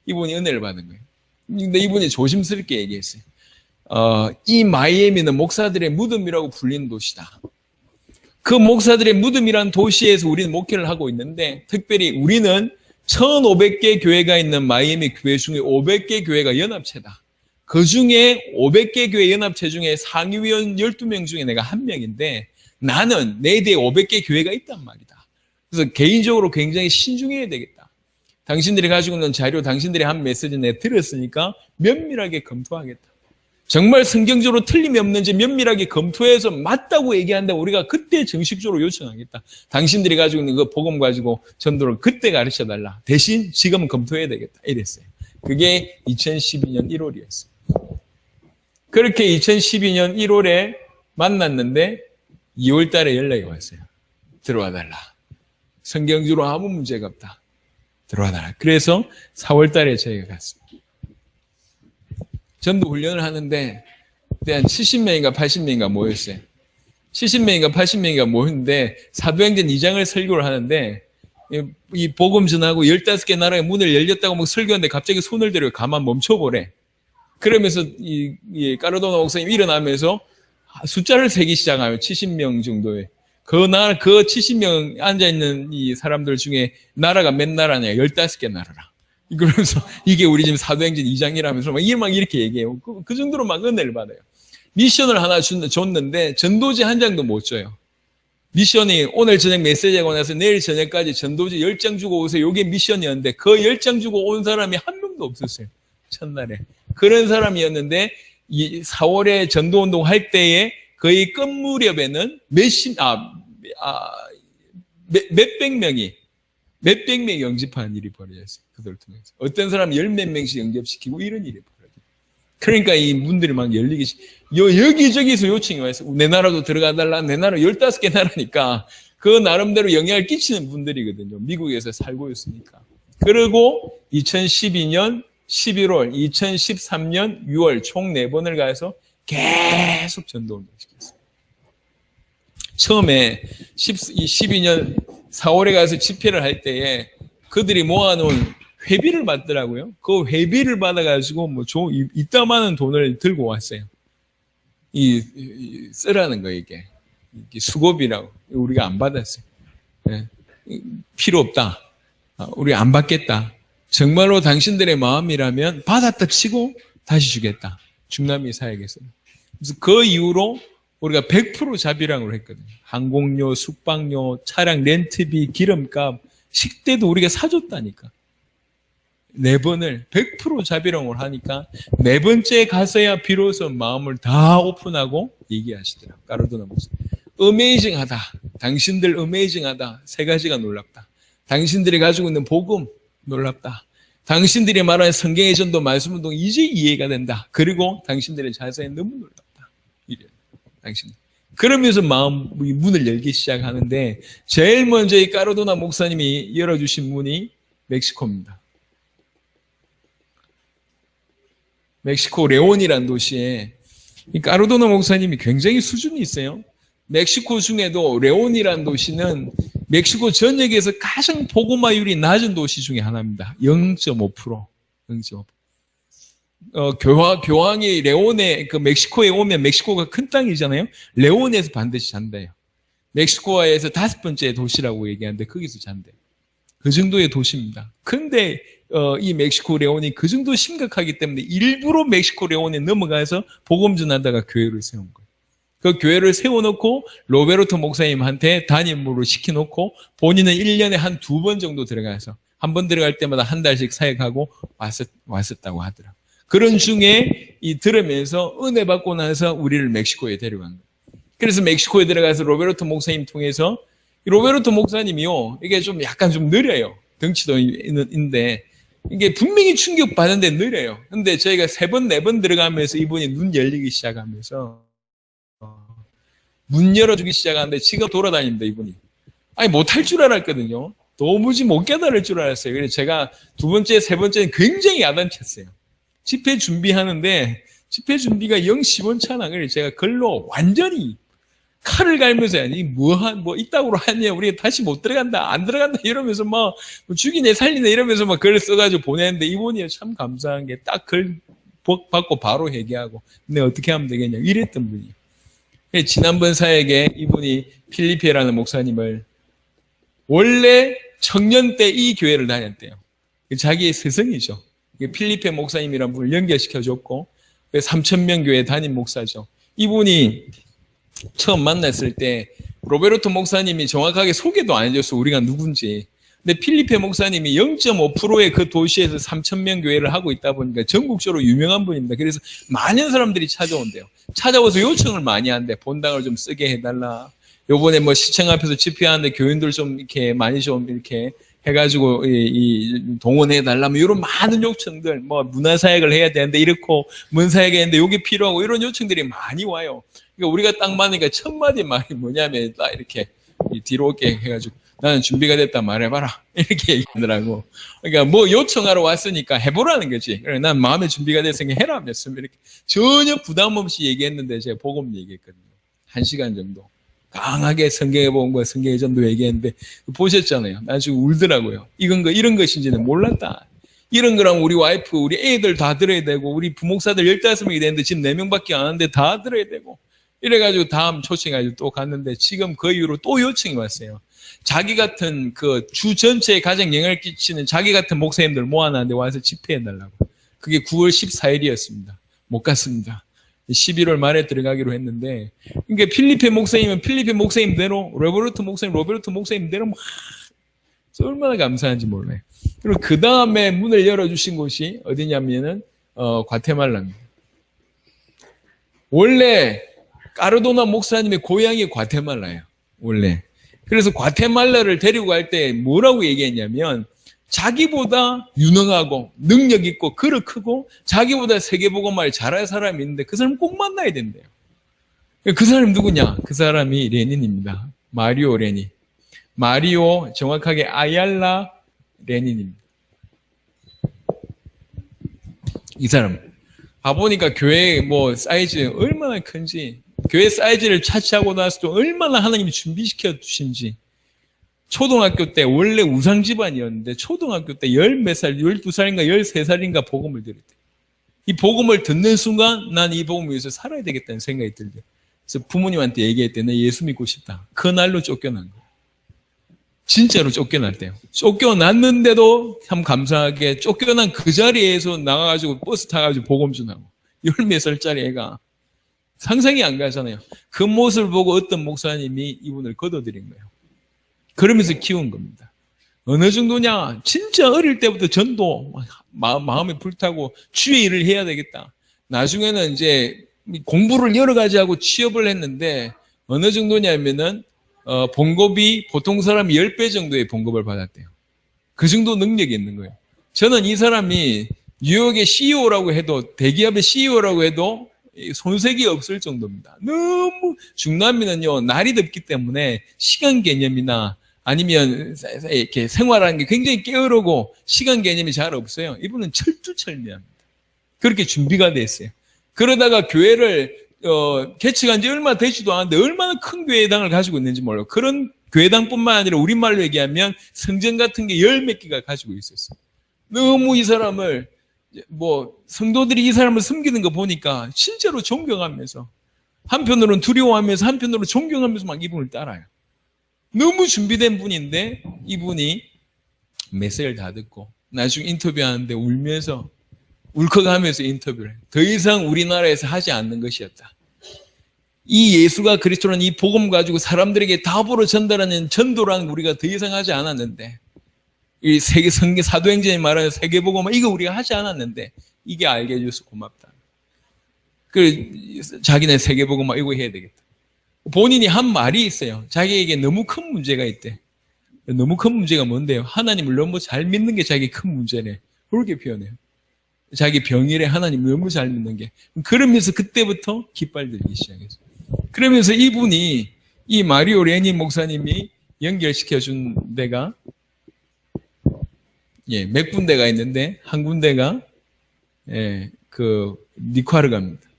이분이 은혜를 받은 거예요. 근데 이분이 조심스럽게 얘기했어요. 이 마이애미는 목사들의 무덤이라고 불리는 도시다. 그 목사들의 무덤이란 도시에서 우리는 목회를 하고 있는데 특별히 우리는 1500개 교회가 있는 마이애미 교회 중에 500개 교회가 연합체다. 그 중에 500개 교회 연합체 중에 상위위원 12명 중에 내가 한 명인데 나는 내 뒤에 500개 교회가 있단 말이다. 그래서 개인적으로 굉장히 신중해야 되겠다. 당신들이 가지고 있는 자료, 당신들이 한 메시지 내가 들었으니까 면밀하게 검토하겠다. 정말 성경적으로 틀림이 없는지 면밀하게 검토해서 맞다고 얘기한다. 우리가 그때 정식적으로 요청하겠다. 당신들이 가지고 있는 그 복음 가지고 전도를 그때 가르쳐달라. 대신 지금은 검토해야 되겠다. 이랬어요. 그게 2012년 1월이었어요. 그렇게 2012년 1월에 만났는데 2월 달에 연락이 왔어요. 들어와 달라. 성경적으로 아무 문제가 없다. 들어와 달라. 그래서 4월 달에 저희가 갔습니다. 전도 훈련을 하는데 그때 한 70명인가 80명인가 모였어요. 70명인가 80명인가 모였는데 사도행전 2장을 설교를 하는데 이 복음 전하고 15개 나라의 문을 열렸다고 막 설교하는데 갑자기 손을 들어 가만 멈춰보래. 그러면서 이 까르도나 목사님 일어나면서 숫자를 세기 시작하면 70명 정도의 그 70명 앉아있는 이 사람들 중에 나라가 몇 나라냐? 15개 나라라. 그러면서 이게 우리 지금 사도행전 2장이라면서 막 이렇게 얘기해요. 그 정도로 막 은혜를 받아요. 미션을 하나 줬는데 전도지 한 장도 못 줘요. 미션이 오늘 저녁 메시지하고 나서 내일 저녁까지 전도지 10장 주고 오세요. 이게 미션이었는데 그 10장 주고 온 사람이 한 명도 없었어요. 첫날에. 그런 사람이었는데 이 4월에 전도운동 할 때에 거의 끝 무렵에는 몇백 명이 영접하는 일이 벌어졌어요. 그들을 통해서. 어떤 사람 10몇 명씩 영접시키고 이런 일이 벌어져요. 그러니까 이 문들이 막 열리기 여기저기서 요청이 와서 내 나라도 들어가달라. 내 나라 15개 나라니까 그 나름대로 영향을 끼치는 분들이거든요. 미국에서 살고 있으니까. 그리고 2012년 11월, 2013년 6월 총 4번을 가서 계속 전도운동 시켰어요. 처음에 12년 4월에 가서 집회를 할 때에 그들이 모아놓은 회비를 받더라고요. 그 회비를 받아가지고 이따만한 돈을 들고 왔어요. 쓰라는 거예요, 이게. 수고비라고. 우리가 안 받았어요. 예. 필요 없다. 우리 안 받겠다. 정말로 당신들의 마음이라면 받았다 치고 다시 주겠다. 중남미 사역에서. 그래서 그 이후로 우리가 100% 자비랑으로 했거든요. 항공료, 숙박료, 차량 렌트비, 기름값, 식대도 우리가 사줬다니까. 4번을 100% 자비랑으로 하니까 4번째 가서야 비로소 마음을 다 오픈하고 얘기하시더라고요. 까르도나 목사님. 어메이징하다. 당신들 어메이징하다. 3가지가 놀랍다. 당신들이 가지고 있는 복음 놀랍다. 당신들이 말하는 성경의 전도 말씀운동 이제 이해가 된다. 그리고 당신들의 자세에 너무 놀랍다. 이래요. 당신. 그러면서 마음이 문을 열기 시작하는데 제일 먼저 이 까르도나 목사님이 열어주신 문이 멕시코입니다. 멕시코 레온이라는 도시에 이 까르도나 목사님이 굉장히 수준이 있어요. 멕시코 중에도 레온이라는 도시는 멕시코 전역에서 가장 복음화율이 낮은 도시 중에 하나입니다. 0.5%. 0.5%. 교황이 레온에, 멕시코에 오면 멕시코가 큰 땅이잖아요. 레온에서 반드시 잔대요. 멕시코에서 5번째 도시라고 얘기하는데 거기서 잔대요. 그 정도의 도시입니다. 근데 이 멕시코 레온이 그 정도 심각하기 때문에 일부러 멕시코 레온에 넘어가서 복음 전하다가 교회를 세운 거예요. 그 교회를 세워놓고 로베르토 목사님한테 담임으로 시켜놓고 본인은 1년에 한 2번 정도 들어가서 한 번 들어갈 때마다 한 달씩 사역하고 왔었다고 하더라고요. 그런 중에 들으면서 은혜 받고 나서 우리를 멕시코에 데려간 거예요. 그래서 멕시코에 들어가서 로베르토 목사님 통해서 로베르토 목사님이요, 이게 좀 약간 좀 느려요. 덩치도 있는데 이게 분명히 충격받는데 느려요. 근데 저희가 3번, 4번 들어가면서 이분이 눈 열리기 시작하면서 문 열어주기 시작하는데 지금 돌아다닙니다, 이분이. 아니, 못할 줄 알았거든요. 도무지 못 깨달을 줄 알았어요. 그래서 제가 2번째, 3번째는 굉장히 야단쳤어요. 집회 준비하는데 집회 준비가 0, 10원차나. 그래서 제가 글로 완전히 칼을 갈면서 뭐 이따구로 하냐, 우리가 다시 못 들어간다, 안 들어간다 이러면서 뭐 죽이네 살리네 이러면서 막 글을 써가지고 보냈는데 이분이 참 감사한 게 딱 글 받고 바로 회개하고 근데 어떻게 하면 되겠냐 이랬던 분이에요. 지난번 사역에 이분이 필리페라는 목사님을 원래 청년 때 이 교회를 다녔대요. 자기의 스승이죠. 필리페 목사님이라는 분을 연결시켜줬고 3,000명 교회 담임 목사죠. 이분이 처음 만났을 때 로베르토 목사님이 정확하게 소개도 안 해줬어. 우리가 누군지. 근데 필리페 목사님이 0.5%의 그 도시에서 3,000명 교회를 하고 있다 보니까 전국적으로 유명한 분입니다. 그래서 많은 사람들이 찾아온대요. 찾아와서 요청을 많이 한대. 본당을 좀 쓰게 해달라. 요번에 뭐 시청 앞에서 집회하는데 교인들 좀 이렇게 많이 좀 이렇게 해가지고 동원해달라면 이런 많은 요청들, 뭐 문화사역을 해야 되는데 이렇고 문사역이 했는데 요게 필요하고 이런 요청들이 많이 와요. 그러니까 우리가 딱 맞으니까 첫 마디 말이 뭐냐면 딱 이렇게 뒤로 오게 해가지고 나는 준비가 됐다 말해봐라 이렇게 얘기하더라고. 그러니까 뭐 요청하러 왔으니까 해보라는 거지. 그래 난 마음의 준비가 됐으니까 해라 했으면 이렇게 전혀 부담 없이 얘기했는데 제가 복음 얘기했거든요. 1시간 정도. 강하게 성경에 본 거, 성경의 전도 얘기했는데, 보셨잖아요. 나중에 울더라고요. 이런 것인지는 몰랐다. 이런 거랑 우리 와이프, 우리 애들 다 들어야 되고, 우리 부목사들 15명이 되는데 지금 4명밖에 안 하는데 다 들어야 되고, 이래가지고 다음 초청해가지고 또 갔는데 지금 그 이후로 또 요청이 왔어요. 자기 같은 그 주 전체에 가장 영향을 끼치는 자기 같은 목사님들 모아놨는데 와서 집회해달라고. 그게 9월 14일이었습니다. 못 갔습니다. 11월 말에 들어가기로 했는데, 그러니까 필리페 목사님은 필리페 목사님대로, 로베르토 목사님대로 막 얼마나 감사한지 몰라요. 그리고 그 다음에 문을 열어주신 곳이 어디냐면은 과테말라입니다. 원래 까르도나 목사님의 고향이 과테말라예요. 원래. 그래서 과테말라를 데리고 갈 때 뭐라고 얘기했냐면 자기보다 유능하고 능력 있고 그릇 크고 자기보다 세계복음화를 잘할 사람이 있는데 그 사람 꼭 만나야 된대요. 그 사람이 누구냐? 그 사람이 레닌입니다. 마리오 레닌. 마리오 정확하게 아얄라 레닌입니다. 이 사람. 봐보니까 교회 뭐 사이즈 얼마나 큰지, 교회 사이즈를 차치하고 나서도 얼마나 하나님이 준비시켜 주신지. 초등학교 때 원래 우상 집안이었는데 초등학교 때 10몇 살, 12살인가 13살인가 복음을 들었대요. 이 복음을 듣는 순간 난 이 복음을 위해서 살아야 되겠다는 생각이 들죠. 그래서 부모님한테 얘기했대. 나 예수 믿고 싶다. 그날로 쫓겨난 거예요. 진짜로 쫓겨났대요. 쫓겨났는데도 참 감사하게 쫓겨난 그 자리에서 나가가지고 버스 타가지고 복음 전하고 10몇 살짜리 애가 상상이 안 가잖아요. 그 모습을 보고 어떤 목사님이 이분을 걷어들인 거예요. 그러면서 키운 겁니다. 어느 정도냐? 진짜 어릴 때부터 전도 마음이 불타고 주의 일을 해야 되겠다. 나중에는 이제 공부를 여러 가지 하고 취업을 했는데 어느 정도냐면은 봉급이 보통 사람이 10배 정도의 봉급을 받았대요. 그 정도 능력이 있는 거예요. 저는 이 사람이 뉴욕의 CEO라고 해도 대기업의 CEO라고 해도 손색이 없을 정도입니다. 너무 중남미는요 날이 덥기 때문에 시간 개념이나 아니면 이렇게 생활하는 게 굉장히 게으르고 시간 개념이 잘 없어요. 이분은 철두철미합니다. 그렇게 준비가 돼 있어요. 그러다가 교회를 개척한 지 얼마 되지도 않았는데 얼마나 큰 교회당을 가지고 있는지 몰라요. 그런 교회당뿐만 아니라 우리말로 얘기하면 성전 같은 게 10몇 개가 가지고 있었어요. 너무 이 사람을 성도들이 이 사람을 섬기는 거 보니까 실제로 존경하면서 한편으로는 두려워하면서 한편으로는 존경하면서 막 이분을 따라요. 너무 준비된 분인데 이분이 메시지를 다 듣고 나중에 인터뷰하는데 울면서 울컥하면서 인터뷰를 해요. 더 이상 우리나라에서 하지 않는 것이었다. 이 예수가 그리스도라는 이 복음 가지고 사람들에게 답으로 전달하는 전도라는 우리가 더 이상 하지 않았는데 이 세계 성경 사도행전이 말하는 세계복음 이거 우리가 하지 않았는데 이게 알게 해줘서 고맙다. 자기네 세계복음 이거 해야 되겠다. 본인이 한 말이 있어요. 자기에게 너무 큰 문제가 있대. 너무 큰 문제가 뭔데요? 하나님을 너무 잘 믿는 게 자기 큰 문제네. 그렇게 표현해요. 자기 병일에 하나님 너무 잘 믿는 게. 그러면서 그때부터 깃발 들기 시작했어요. 그러면서 이분이 이 마리오 레니 목사님이 연결시켜준 데가 몇 군데가 있는데 한 군데가 니카르가입니다.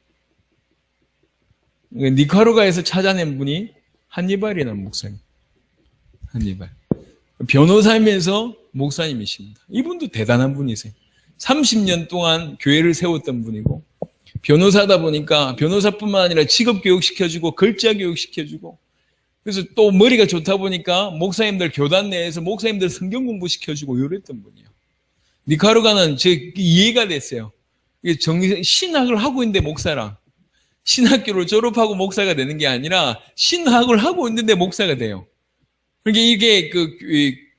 니카르가에서 찾아낸 분이 한니발이라는 목사님. 한니발. 변호사이면서 목사님이십니다. 이분도 대단한 분이세요. 30년 동안 교회를 세웠던 분이고 변호사다 보니까 변호사뿐만 아니라 직업교육 시켜주고 글자교육 시켜주고 그래서 또 머리가 좋다 보니까 목사님들 교단 내에서 목사님들 성경 공부 시켜주고 이랬던 분이에요. 니카르가는 제 이해가 됐어요. 신학을 하고 있는데 목사라. 신학교를 졸업하고 목사가 되는 게 아니라 신학을 하고 있는데 목사가 돼요. 그러니까 이게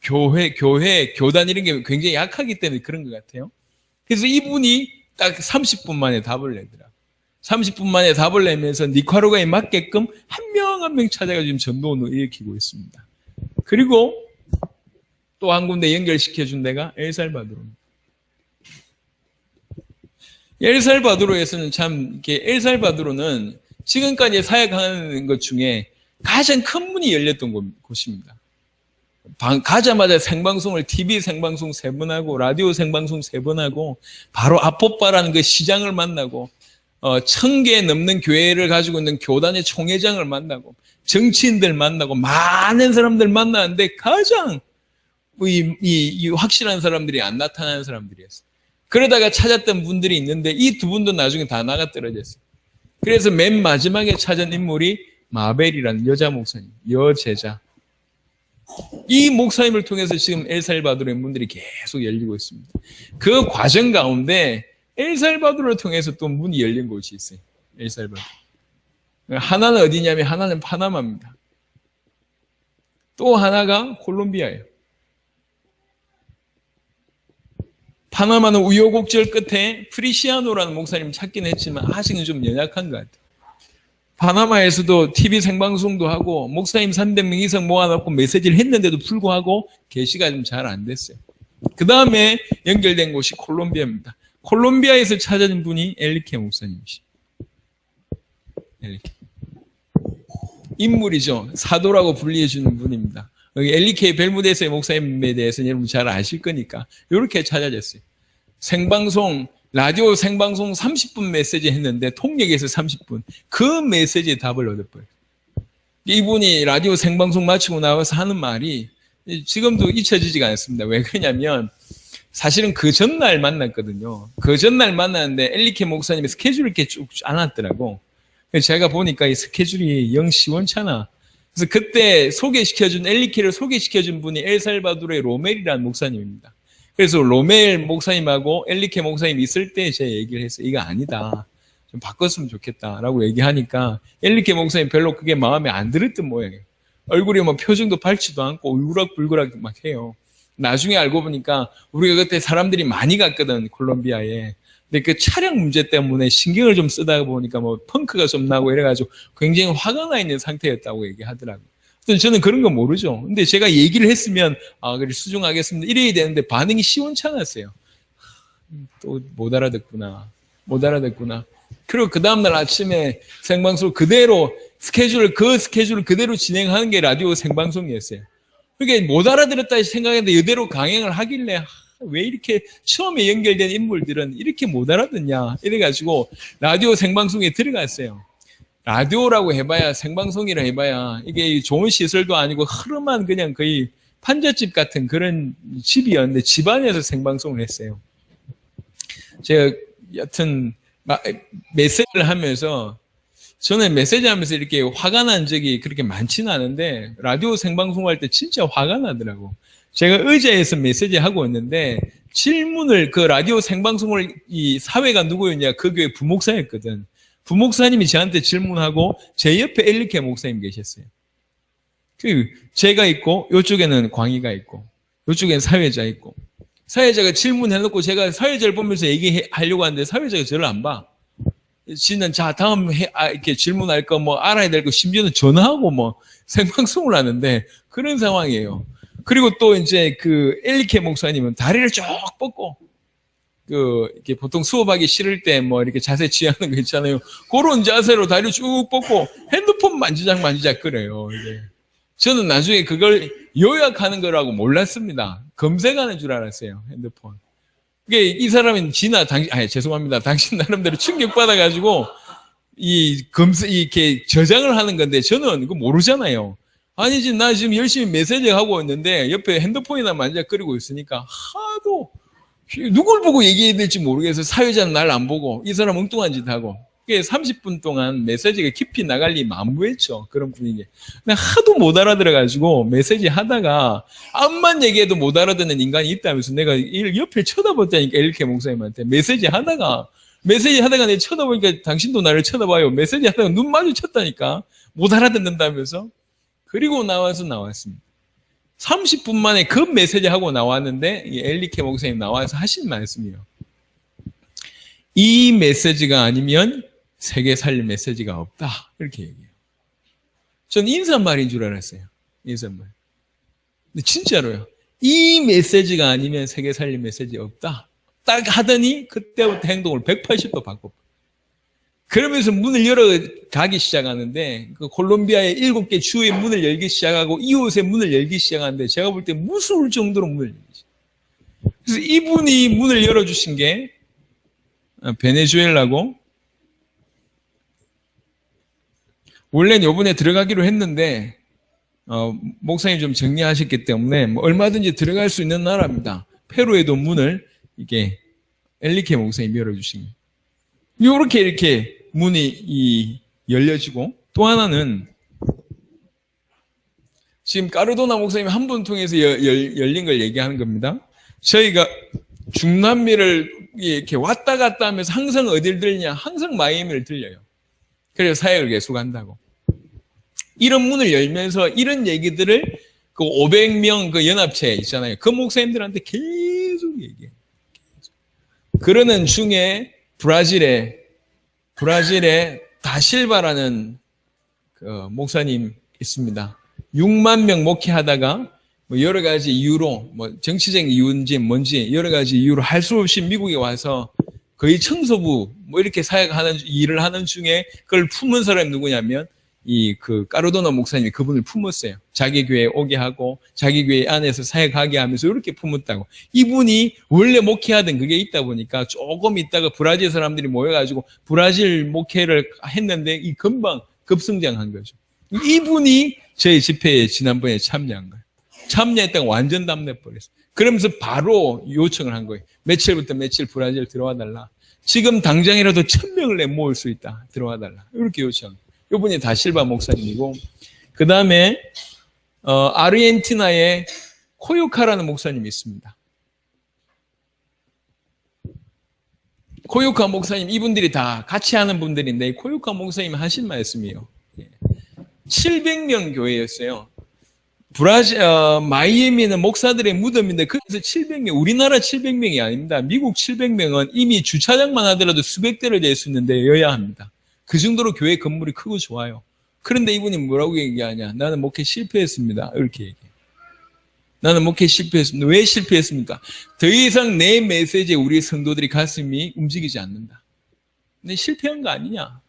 교단 이런 게 굉장히 약하기 때문에 그런 것 같아요. 그래서 이분이 딱 30분 만에 답을 내더라. 30분 만에 답을 내면서 니카르가에 맞게끔 한 명 한 명 찾아가 지금 전도운동을 일으키고 있습니다. 그리고 또 한 군데 연결시켜준 데가 엘살바도르입니다. 엘살바도르에서는 참 엘살바도르는 지금까지 사역하는 것 중에 가장 큰 문이 열렸던 곳입니다. 가자마자 생방송을 TV 생방송 3번 하고 라디오 생방송 3번 하고 바로 아포빠라는 그 시장을 만나고 1000개 넘는 교회를 가지고 있는 교단의 총회장을 만나고 정치인들 만나고 많은 사람들 만나는데 가장 이 확실한 사람들이 안 나타나는 사람들이었어요. 그러다가 찾았던 분들이 있는데 이 두 분도 나중에 다 나가 떨어졌어요. 그래서 맨 마지막에 찾은 인물이 마벨이라는 여자 목사님, 여제자. 이 목사님을 통해서 지금 엘살바도르의 문들이 계속 열리고 있습니다. 그 과정 가운데 엘살바도르를 통해서 또 문이 열린 곳이 있어요. 엘살바도르. 하나는 어디냐면 하나는 파나마입니다. 또 하나가 콜롬비아예요. 파나마는 우여곡절 끝에 프리시아노라는 목사님 찾긴 했지만 아직은 좀 연약한 것 같아요. 파나마에서도 TV 생방송도 하고 목사님 300명 이상 모아놓고 메시지를 했는데도 불구하고 계시가 좀 잘 안 됐어요. 그 다음에 연결된 곳이 콜롬비아입니다. 콜롬비아에서 찾아진 분이 엘리케 목사님이시죠. 엘리케. 인물이죠. 사도라고 불리해주는 분입니다. 여기 엘리케 벨무데스의 목사님에 대해서는 여러분 잘 아실 거니까 이렇게 찾아졌어요. 생방송, 라디오 생방송 30분 메시지 했는데 통역에서 30분. 그 메시지에 답을 얻어버려요. 이분이 라디오 생방송 마치고 나와서 하는 말이 지금도 잊혀지지가 않습니다. 왜 그러냐면 사실은 그 전날 만났거든요. 그 전날 만났는데 엘리케 목사님이 스케줄이 이렇게 쭉 안 왔더라고. 그래서 제가 보니까 이 스케줄이 영 시원찮아. 그래서 그때 엘리케를 소개시켜준 분이 엘살바도르의 로멜이라는 목사님입니다. 그래서 로멜 목사님하고 엘리케 목사님 있을 때 제가 얘기를 했어요. 이거 아니다. 좀 바꿨으면 좋겠다라고 얘기하니까 엘리케 목사님 별로 그게 마음에 안 들었던 모양이에요. 얼굴이 뭐 표정도 밝지도 않고 울그락불그락 막 해요. 나중에 알고 보니까 우리가 그때 사람들이 많이 갔거든, 콜롬비아에. 근데 그 차량 문제 때문에 신경을 좀 쓰다 보니까 뭐 펑크가 좀 나고 이래가지고 굉장히 화가 나 있는 상태였다고 얘기하더라고요. 저는 그런 거 모르죠. 근데 제가 얘기를 했으면, 그래, 수긍하겠습니다. 이래야 되는데 반응이 시원찮았어요. 또 못 알아듣구나. 그리고 그 다음날 아침에 생방송 그대로 그 스케줄을 그대로 진행하는 게 라디오 생방송이었어요. 그러니까 못 알아들었다 생각했는데 이대로 강행을 하길래 왜 이렇게 처음에 연결된 인물들은 이렇게 못 알아듣냐 이래가지고 라디오 생방송에 들어갔어요. 라디오라고 해봐야 생방송이라 해봐야 이게 좋은 시설도 아니고 흐름한 그냥 거의 판잣집 같은 그런 집이었는데 집 안에서 생방송을 했어요. 제가 여튼 메시지를 하면서 저는 메시지 하면서 이렇게 화가 난 적이 그렇게 많지는 않은데 라디오 생방송할 때 진짜 화가 나더라고. 제가 의자에서 메시지 하고 있는데 질문을 그 라디오 생방송을 이 사회가 누구였냐 그 교회 부목사였거든. 부목사님이 저한테 질문하고 제 옆에 엘리케 목사님 계셨어요. 제가 있고 이쪽에는 광희가 있고 이쪽에는 사회자 있고 사회자가 질문해놓고 제가 사회자를 보면서 얘기하려고 하는데 사회자가 저를 안 봐. 지는 자 다음 이렇게 질문할 거 뭐 알아야 될 거 심지어는 전화하고 뭐 생방송을 하는데 그런 상황이에요. 그리고 또 이제 그 엘리케 목사님은 다리를 쭉 뻗고 이렇게 보통 수업하기 싫을 때 뭐 이렇게 자세 취하는 거 있잖아요. 그런 자세로 다리를 쭉 뻗고 핸드폰 만지작 그래요. 이게. 저는 나중에 그걸 요약하는 거라고 몰랐습니다. 검색하는 줄 알았어요. 핸드폰. 이 사람은 죄송합니다. 당신 나름대로 충격받아가지고, 이렇게 저장을 하는 건데, 저는 그거 모르잖아요. 아니지, 나 지금 열심히 메시지 하고 있는데, 옆에 핸드폰이나 만지작거리고 있으니까, 하도, 누굴 보고 얘기해야 될지 모르겠어요. 사회자는 날 안 보고, 이 사람 엉뚱한 짓 하고. 30분 동안 메시지가 깊이 나갈 리 만무했죠. 그런 분위기. 근데 하도 못 알아들어가지고 메시지 하다가 암만 얘기해도 못 알아듣는 인간이 있다면서 내가 옆에 쳐다봤다니까 엘리케 목사님한테 메시지 하다가 내가 쳐다보니까 당신도 나를 쳐다봐요. 메시지 하다가 눈 마주쳤다니까. 못 알아듣는다면서. 그리고 나왔습니다. 30분 만에 그 메시지 하고 나왔는데 이 엘리케 목사님 나와서 하신 말씀이요. 이 메시지가 아니면 세계 살릴 메시지가 없다. 이렇게 얘기해요. 전 인사말인 줄 알았어요. 인사말. 근데 진짜로요. 이 메시지가 아니면 세계 살릴 메시지 없다. 딱 하더니 그때부터 행동을 180도 바꿔. 그러면서 문을 열어가기 시작하는데 그 콜롬비아의 7개 주의 문을 열기 시작하고 이웃의 문을 열기 시작하는데 제가 볼 때 무서울 정도로 문을 열기 시작해요. 그래서 이분이 문을 열어주신 게 베네수엘라고 원래는 이번에 들어가기로 했는데 목사님 좀 정리하셨기 때문에 뭐 얼마든지 들어갈 수 있는 나라입니다. 페루에도 문을 이게 엘리케 목사님이 열어주신 거예요. 이렇게 문이 열려지고 또 하나는 지금 까르도나 목사님 한 분 통해서 열린 걸 얘기하는 겁니다. 저희가 중남미를 이렇게 왔다 갔다 하면서 항상 어딜 들냐? 항상 마이애미를 들려요. 그래서 사역을 계속 한다고. 이런 문을 열면서 이런 얘기들을 그 500명 그 연합체 있잖아요. 그 목사님들한테 계속 얘기해요. 그러는 중에 브라질에 다실바라는 그 목사님 있습니다. 6만 명 목회하다가 뭐 여러 가지 이유로 뭐 정치적 이유인지 뭔지 여러 가지 이유로 할 수 없이 미국에 와서 거의 청소부 뭐 이렇게 일을 하는 중에 그걸 품은 사람이 누구냐면 그 까르도나 목사님이 그분을 품었어요. 자기 교회에 오게 하고 자기 교회 안에서 사역하게 하면서 이렇게 품었다고. 이분이 원래 목회하던 그게 있다 보니까 조금 있다가 브라질 사람들이 모여가지고 브라질 목회를 했는데 이 금방 급성장한 거죠. 이분이 저희 집회에 지난번에 참여한 거예요. 참여했다가 완전 담내버렸어요. 그러면서 바로 요청을 한 거예요. 며칠부터 며칠 브라질 들어와 달라. 지금 당장이라도 1000명을 내 모을 수 있다. 들어와 달라. 이렇게 요청. 이분이 다실바 목사님이고, 그 다음에 아르헨티나에 코요카라는 목사님이 있습니다. 코요카 목사님, 이분들이 다 같이 하는 분들인데, 코요카 목사님 하신 말씀이에요. 700명 교회였어요. 마이애미는 목사들의 무덤인데, 그래서 700명, 우리나라 700명이 아닙니다. 미국 700명은 이미 주차장만 하더라도 수백 대를 낼 수 있는데 여야 합니다. 그 정도로 교회 건물이 크고 좋아요. 그런데 이분이 뭐라고 얘기하냐? 나는 목회 실패했습니다. 이렇게 얘기해요. 나는 목회 실패했습니다. 왜 실패했습니까? 더 이상 내 메시지에 우리 성도들이 가슴이 움직이지 않는다. 근데 실패한 거 아니냐?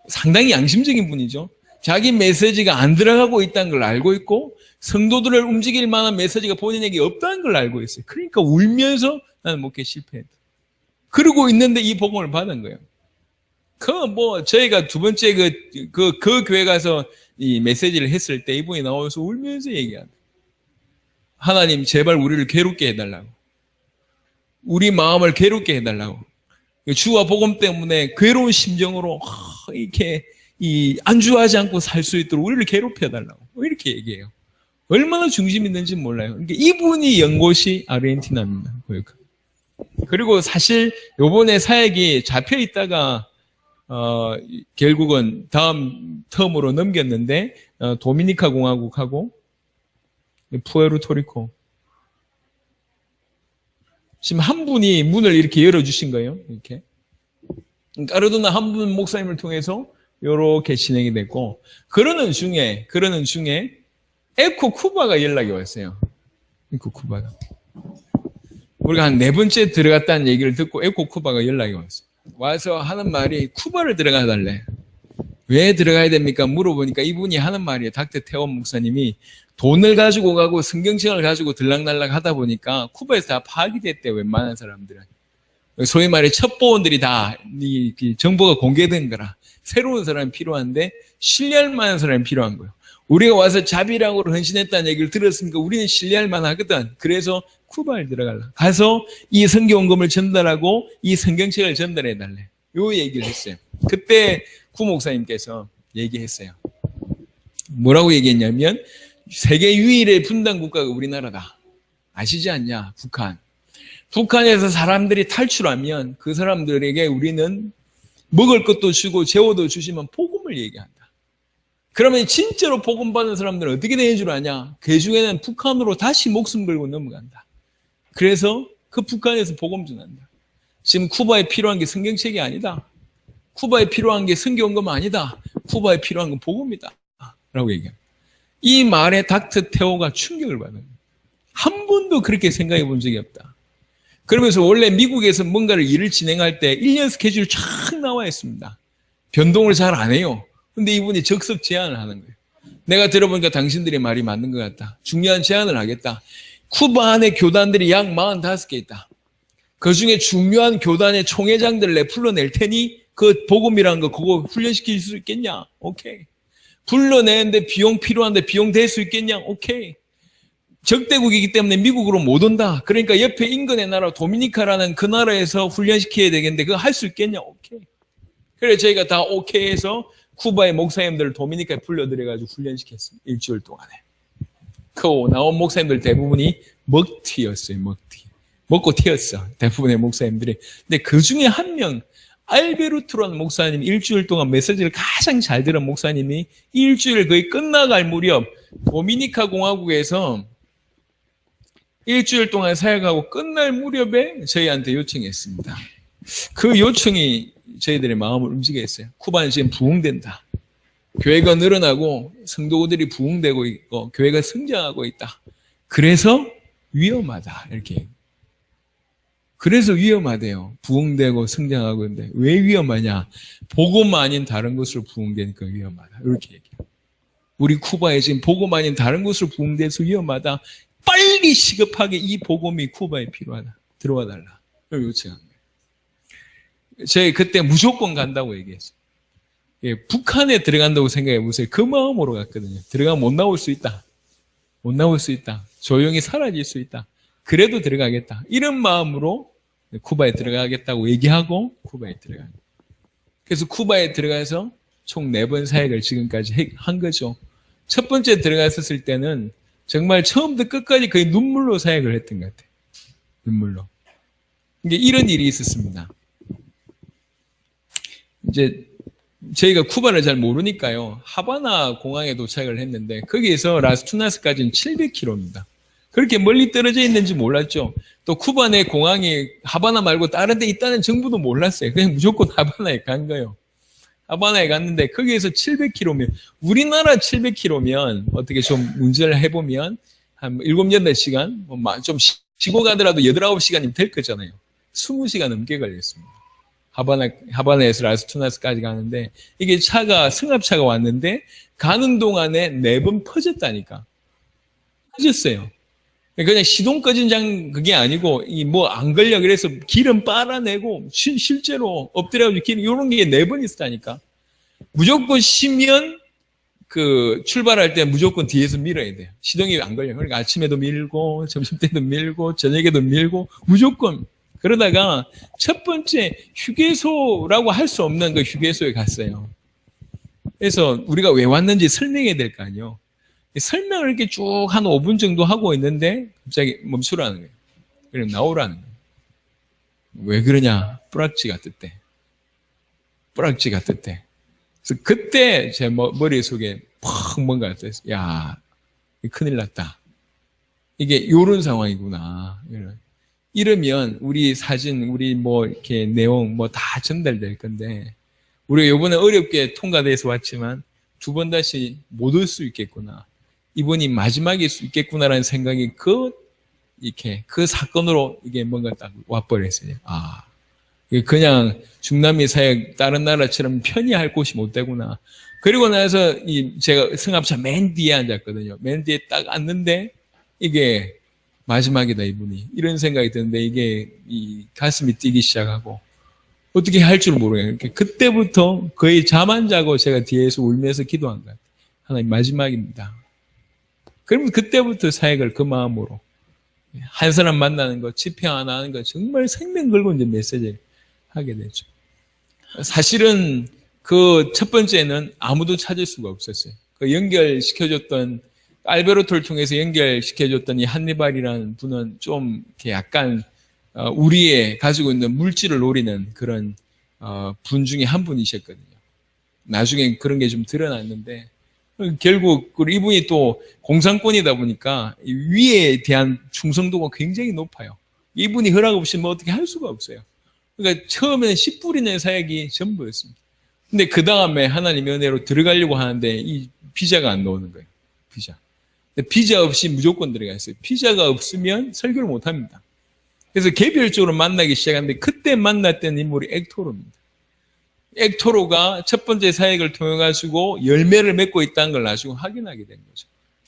상당히 양심적인 분이죠. 자기 메시지가 안 들어가고 있다는 걸 알고 있고 성도들을 움직일 만한 메시지가 본인에게 없다는 걸 알고 있어요. 그러니까 울면서 나는 목회 실패했다. 그러고 있는데 이 복음을 받은 거예요. 저희가 두 번째 그 교회 가서 이 메시지를 했을 때 이분이 나와서 울면서 얘기한다. 하나님, 제발 우리를 괴롭게 해달라고. 우리 마음을 괴롭게 해달라고. 주와 복음 때문에 괴로운 심정으로 이렇게 안주하지 않고 살 수 있도록 우리를 괴롭혀달라고. 이렇게 얘기해요. 얼마나 중심 있는지 몰라요. 그러니까 이분이 연 곳이 아르헨티나입니다. 그리고 사실 요번에 사역이 잡혀 있다가 결국은 다음 텀으로 넘겼는데 도미니카 공화국하고 푸에르토리코 지금 한 분이 문을 이렇게 열어주신 거예요. 이렇게 까르도나 한 분 목사님을 통해서 이렇게 진행이 됐고 그러는 중에 에코 쿠바가 연락이 왔어요. 에코 쿠바가 우리가 한 4번째 들어갔다는 얘기를 듣고 에코 쿠바가 연락이 왔어요. 와서 하는 말이 쿠바를 들어가 달래. 왜 들어가야 됩니까? 물어보니까 이분이 하는 말이에요. 닥터 태원 목사님이 돈을 가지고 가고 성경책을 가지고 들락날락 하다 보니까 쿠바에서 다 파악이 됐대요. 웬만한 사람들은. 소위 말해 첩보원들이 다 정보가 공개된 거라. 새로운 사람이 필요한데 신뢰할 만한 사람이 필요한 거예요. 우리가 와서 자비랑으로 헌신했다는 얘기를 들었으니까 우리는 신뢰할 만하거든. 그래서 쿠바에 들어가려. 가서 이 성경금을 전달하고 이 성경책을 전달해달래. 요 얘기를 했어요. 그때 구 목사님께서 얘기했어요. 뭐라고 얘기했냐면 세계 유일의 분단 국가가 우리나라다. 아시지 않냐? 북한. 북한에서 사람들이 탈출하면 그 사람들에게 우리는 먹을 것도 주고 재워도 주시면 복음을 얘기한다. 그러면 진짜로 복음 받은 사람들은 어떻게 되는 줄 아냐? 그 중에는 북한으로 다시 목숨 걸고 넘어간다. 그래서 그 북한에서 복음 전한다. 지금 쿠바에 필요한 게 성경책이 아니다. 쿠바에 필요한 게 성경금 아니다. 쿠바에 필요한 건 복음이다. 라고 얘기합니다. 이 말에 닥터 테오가 충격을 받은 거예요. 한 번도 그렇게 생각해 본 적이 없다. 그러면서 원래 미국에서 뭔가를 일을 진행할 때 1년 스케줄이 쫙 나와 있습니다. 변동을 잘 안 해요. 근데 이분이 적석 제안을 하는 거예요. 내가 들어보니까 당신들의 말이 맞는 것 같다. 중요한 제안을 하겠다. 쿠바 안에 교단들이 약 45개 있다. 그 중에 중요한 교단의 총회장들을 내 불러낼 테니 그 복음이라는 거 그거 훈련시킬 수 있겠냐? 오케이. 불러내는데 비용 필요한데 비용 될 수 있겠냐? 오케이. 적대국이기 때문에 미국으로 못 온다. 그러니까 옆에 인근의 나라 도미니카라는 그 나라에서 훈련시켜야 되겠는데 그거 할 수 있겠냐? 오케이. 그래서 저희가 다 오케이 해서 쿠바의 목사님들을 도미니카에 불러들여가지고 훈련시켰습니다. 일주일 동안에. 그 나온 목사님들 대부분이 먹튀였어요. 먹튀. 먹고 튀었어. 대부분의 목사님들이. 근데 그 중에 한 명, 알베르토라는 목사님 일주일 동안 메시지를 가장 잘 들은 목사님이 일주일 거의 끝나갈 무렵 도미니카 공화국에서 일주일 동안 사역하고 끝날 무렵에 저희한테 요청했습니다. 그 요청이 저희들의 마음을 움직여 했어요. 쿠바는 지금 부흥된다. 교회가 늘어나고 성도들이 부흥되고 있고 교회가 성장하고 있다. 그래서 위험하다. 이렇게. 그래서 위험하대요. 부흥되고 성장하고 있는데 왜 위험하냐? 복음 아닌 다른 것으로 부흥되니까 위험하다. 이렇게 얘기해요. 우리 쿠바에 지금 복음 아닌 다른 것으로 부흥돼서 위험하다. 빨리 시급하게 이 복음이 쿠바에 필요하다. 들어와 달라. 요청한 거예요. 저희 그때 무조건 간다고 얘기했어요. 예, 북한에 들어간다고 생각해 보세요. 그 마음으로 갔거든요. 들어가면 못 나올 수 있다. 못 나올 수 있다. 조용히 사라질 수 있다. 그래도 들어가겠다. 이런 마음으로 쿠바에 들어가겠다고 얘기하고 쿠바에 들어가요. 그래서 쿠바에 들어가서 총 4번 사역을 지금까지 한 거죠. 첫 번째 들어갔었을 때는 정말 처음부터 끝까지 거의 눈물로 사역을 했던 것 같아요. 눈물로. 이게 이런 일이 있었습니다. 이제 저희가 쿠바를 잘 모르니까요. 하바나 공항에 도착을 했는데 거기에서 라스투나스까지는 700km입니다. 그렇게 멀리 떨어져 있는지 몰랐죠. 또 쿠바 내 공항이 하바나 말고 다른 데 있다는 정보도 몰랐어요. 그냥 무조건 하바나에 간 거예요. 하바나에 갔는데 거기에서 700km면 우리나라 700km면 어떻게 좀 운전을 해보면 한 7, 8시간 좀 쉬고 가더라도 8, 9시간이면 될 거잖아요. 20시간 넘게 걸렸습니다. 하바나에서 라스투나스까지 가는데 이게 차가 승합차가 왔는데 가는 동안에 4번 퍼졌다니까. 퍼졌어요. 그냥 시동 꺼진 그게 아니고 뭐 안 걸려 그래서 기름 빨아내고 실제로 엎드려가지고 기름 이런 게 4번 있었다니까. 무조건 쉬면 그 출발할 때 무조건 뒤에서 밀어야 돼요. 시동이 안 걸려. 그러니까 아침에도 밀고 점심 때도 밀고 저녁에도 밀고 무조건. 그러다가 첫 번째 휴게소라고 할 수 없는 그 휴게소에 갔어요. 그래서 우리가 왜 왔는지 설명해야 될 거 아니에요. 설명을 이렇게 쭉 한 5분 정도 하고 있는데 갑자기 멈추라는 거예요. 그럼 나오라는 거예요. 왜 그러냐? 뿌락지가 떴대. 뿌락지가 떴대. 그래서 그때 제 머릿속에 팍 뭔가 떴어요. 야, 큰일 났다. 이게 요런 상황이구나. 이러면 우리 사진, 우리 뭐 이렇게 내용 뭐 다 전달될 건데 우리가 요번에 어렵게 통과돼서 왔지만 2번 다시 못 올 수 있겠구나. 이번이 마지막일 수 있겠구나라는 생각이 그 사건으로 이게 뭔가 딱 와버렸어요. 아, 그냥 중남미 사역 다른 나라처럼 편히 할 곳이 못 되구나. 그리고 나서 제가 승합차 맨 뒤에 앉았거든요. 맨 뒤에 딱 앉는데 이게 마지막이다 이분이. 이런 생각이 드는데 이게 가슴이 뛰기 시작하고 어떻게 할 줄 모르겠어요. 그때부터 거의 잠 안 자고 제가 뒤에서 울면서 기도한 것 같아요. 하나님 마지막입니다. 그러면 그때부터 사역을 그 마음으로 한 사람 만나는 거, 집회 하나 하는 거 정말 생명 걸고 이제 메시지를 하게 되죠. 사실은 그 첫 번째는 아무도 찾을 수가 없었어요. 그 연결시켜줬던 알베르토를 통해서 연결시켜줬던 이 한니발이라는 분은 좀 이렇게 약간 우리의 가지고 있는 물질을 노리는 그런 분 중에 한 분이셨거든요. 나중에 그런 게 좀 드러났는데 결국 이분이 또 공산권이다 보니까 위에 대한 충성도가 굉장히 높아요. 이분이 허락 없이 뭐 어떻게 할 수가 없어요. 그러니까 처음에는 씨 뿌리는 사역이 전부였습니다. 근데 그 다음에 하나님의 은혜로 들어가려고 하는데 이 비자가 안 나오는 거예요. 비자 없이 무조건 들어갔어요. 비자가 없으면 설교를 못 합니다. 그래서 개별적으로 만나기 시작하는데 그때 만났던 인물이 엑토로입니다. 엑토로가 첫 번째 사역을 통해 가지고 열매를 맺고 있다는 걸 나중에 확인하게 된 거죠.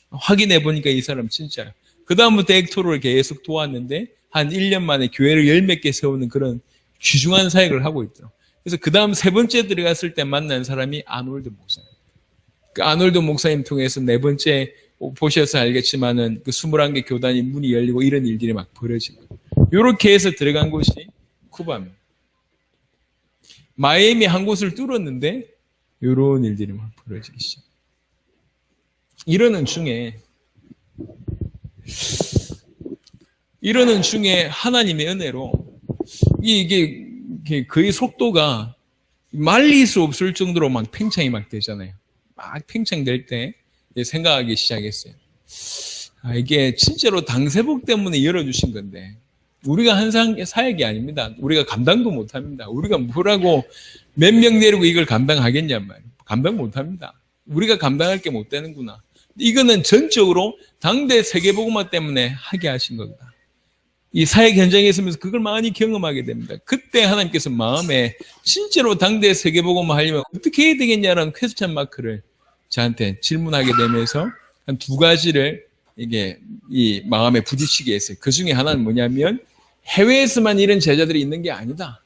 확인해 보니까 이 사람 진짜요. 그 다음부터 엑토로를 계속 도왔는데 한 1년 만에 교회를 10몇 개 세우는 그런 귀중한 사역을 하고 있더라고요. 그래서 그 다음 3번째 들어갔을 때 만난 사람이 아놀드 목사님. 그 아놀드 목사님 통해서 4번째 보셔서 알겠지만은 그 21개 교단이 문이 열리고 이런 일들이 막 벌어지고. 요렇게 해서 들어간 곳이 쿠바입니다. 마이애미 한 곳을 뚫었는데 요런 일들이 막 벌어지기 시작. 이러는 중에 하나님의 은혜로 이게 거의 속도가 말릴 수 없을 정도로 막 팽창이 막 되잖아요. 막 팽창될 때 생각하기 시작했어요. 이게 진짜로 당세복 때문에 열어주신 건데 우리가 항상 사역이 아닙니다. 우리가 감당도 못합니다. 우리가 뭐라고 몇 명 내리고 이걸 감당하겠냔 말이에요. 감당 못합니다. 우리가 감당할 게 못 되는구나. 이거는 전적으로 당대 세계복음화 때문에 하게 하신 겁니다. 이 사역 현장에 있으면서 그걸 많이 경험하게 됩니다. 그때 하나님께서 마음에 진짜로 당대 세계복음화 하려면 어떻게 해야 되겠냐라는 퀘스천 마크를 저한테 질문하게 되면서 한 2가지를 이게 이 마음에 부딪히게 했어요. 그 중에 하나는 뭐냐면 해외에서만 이런 제자들이 있는 게 아니다.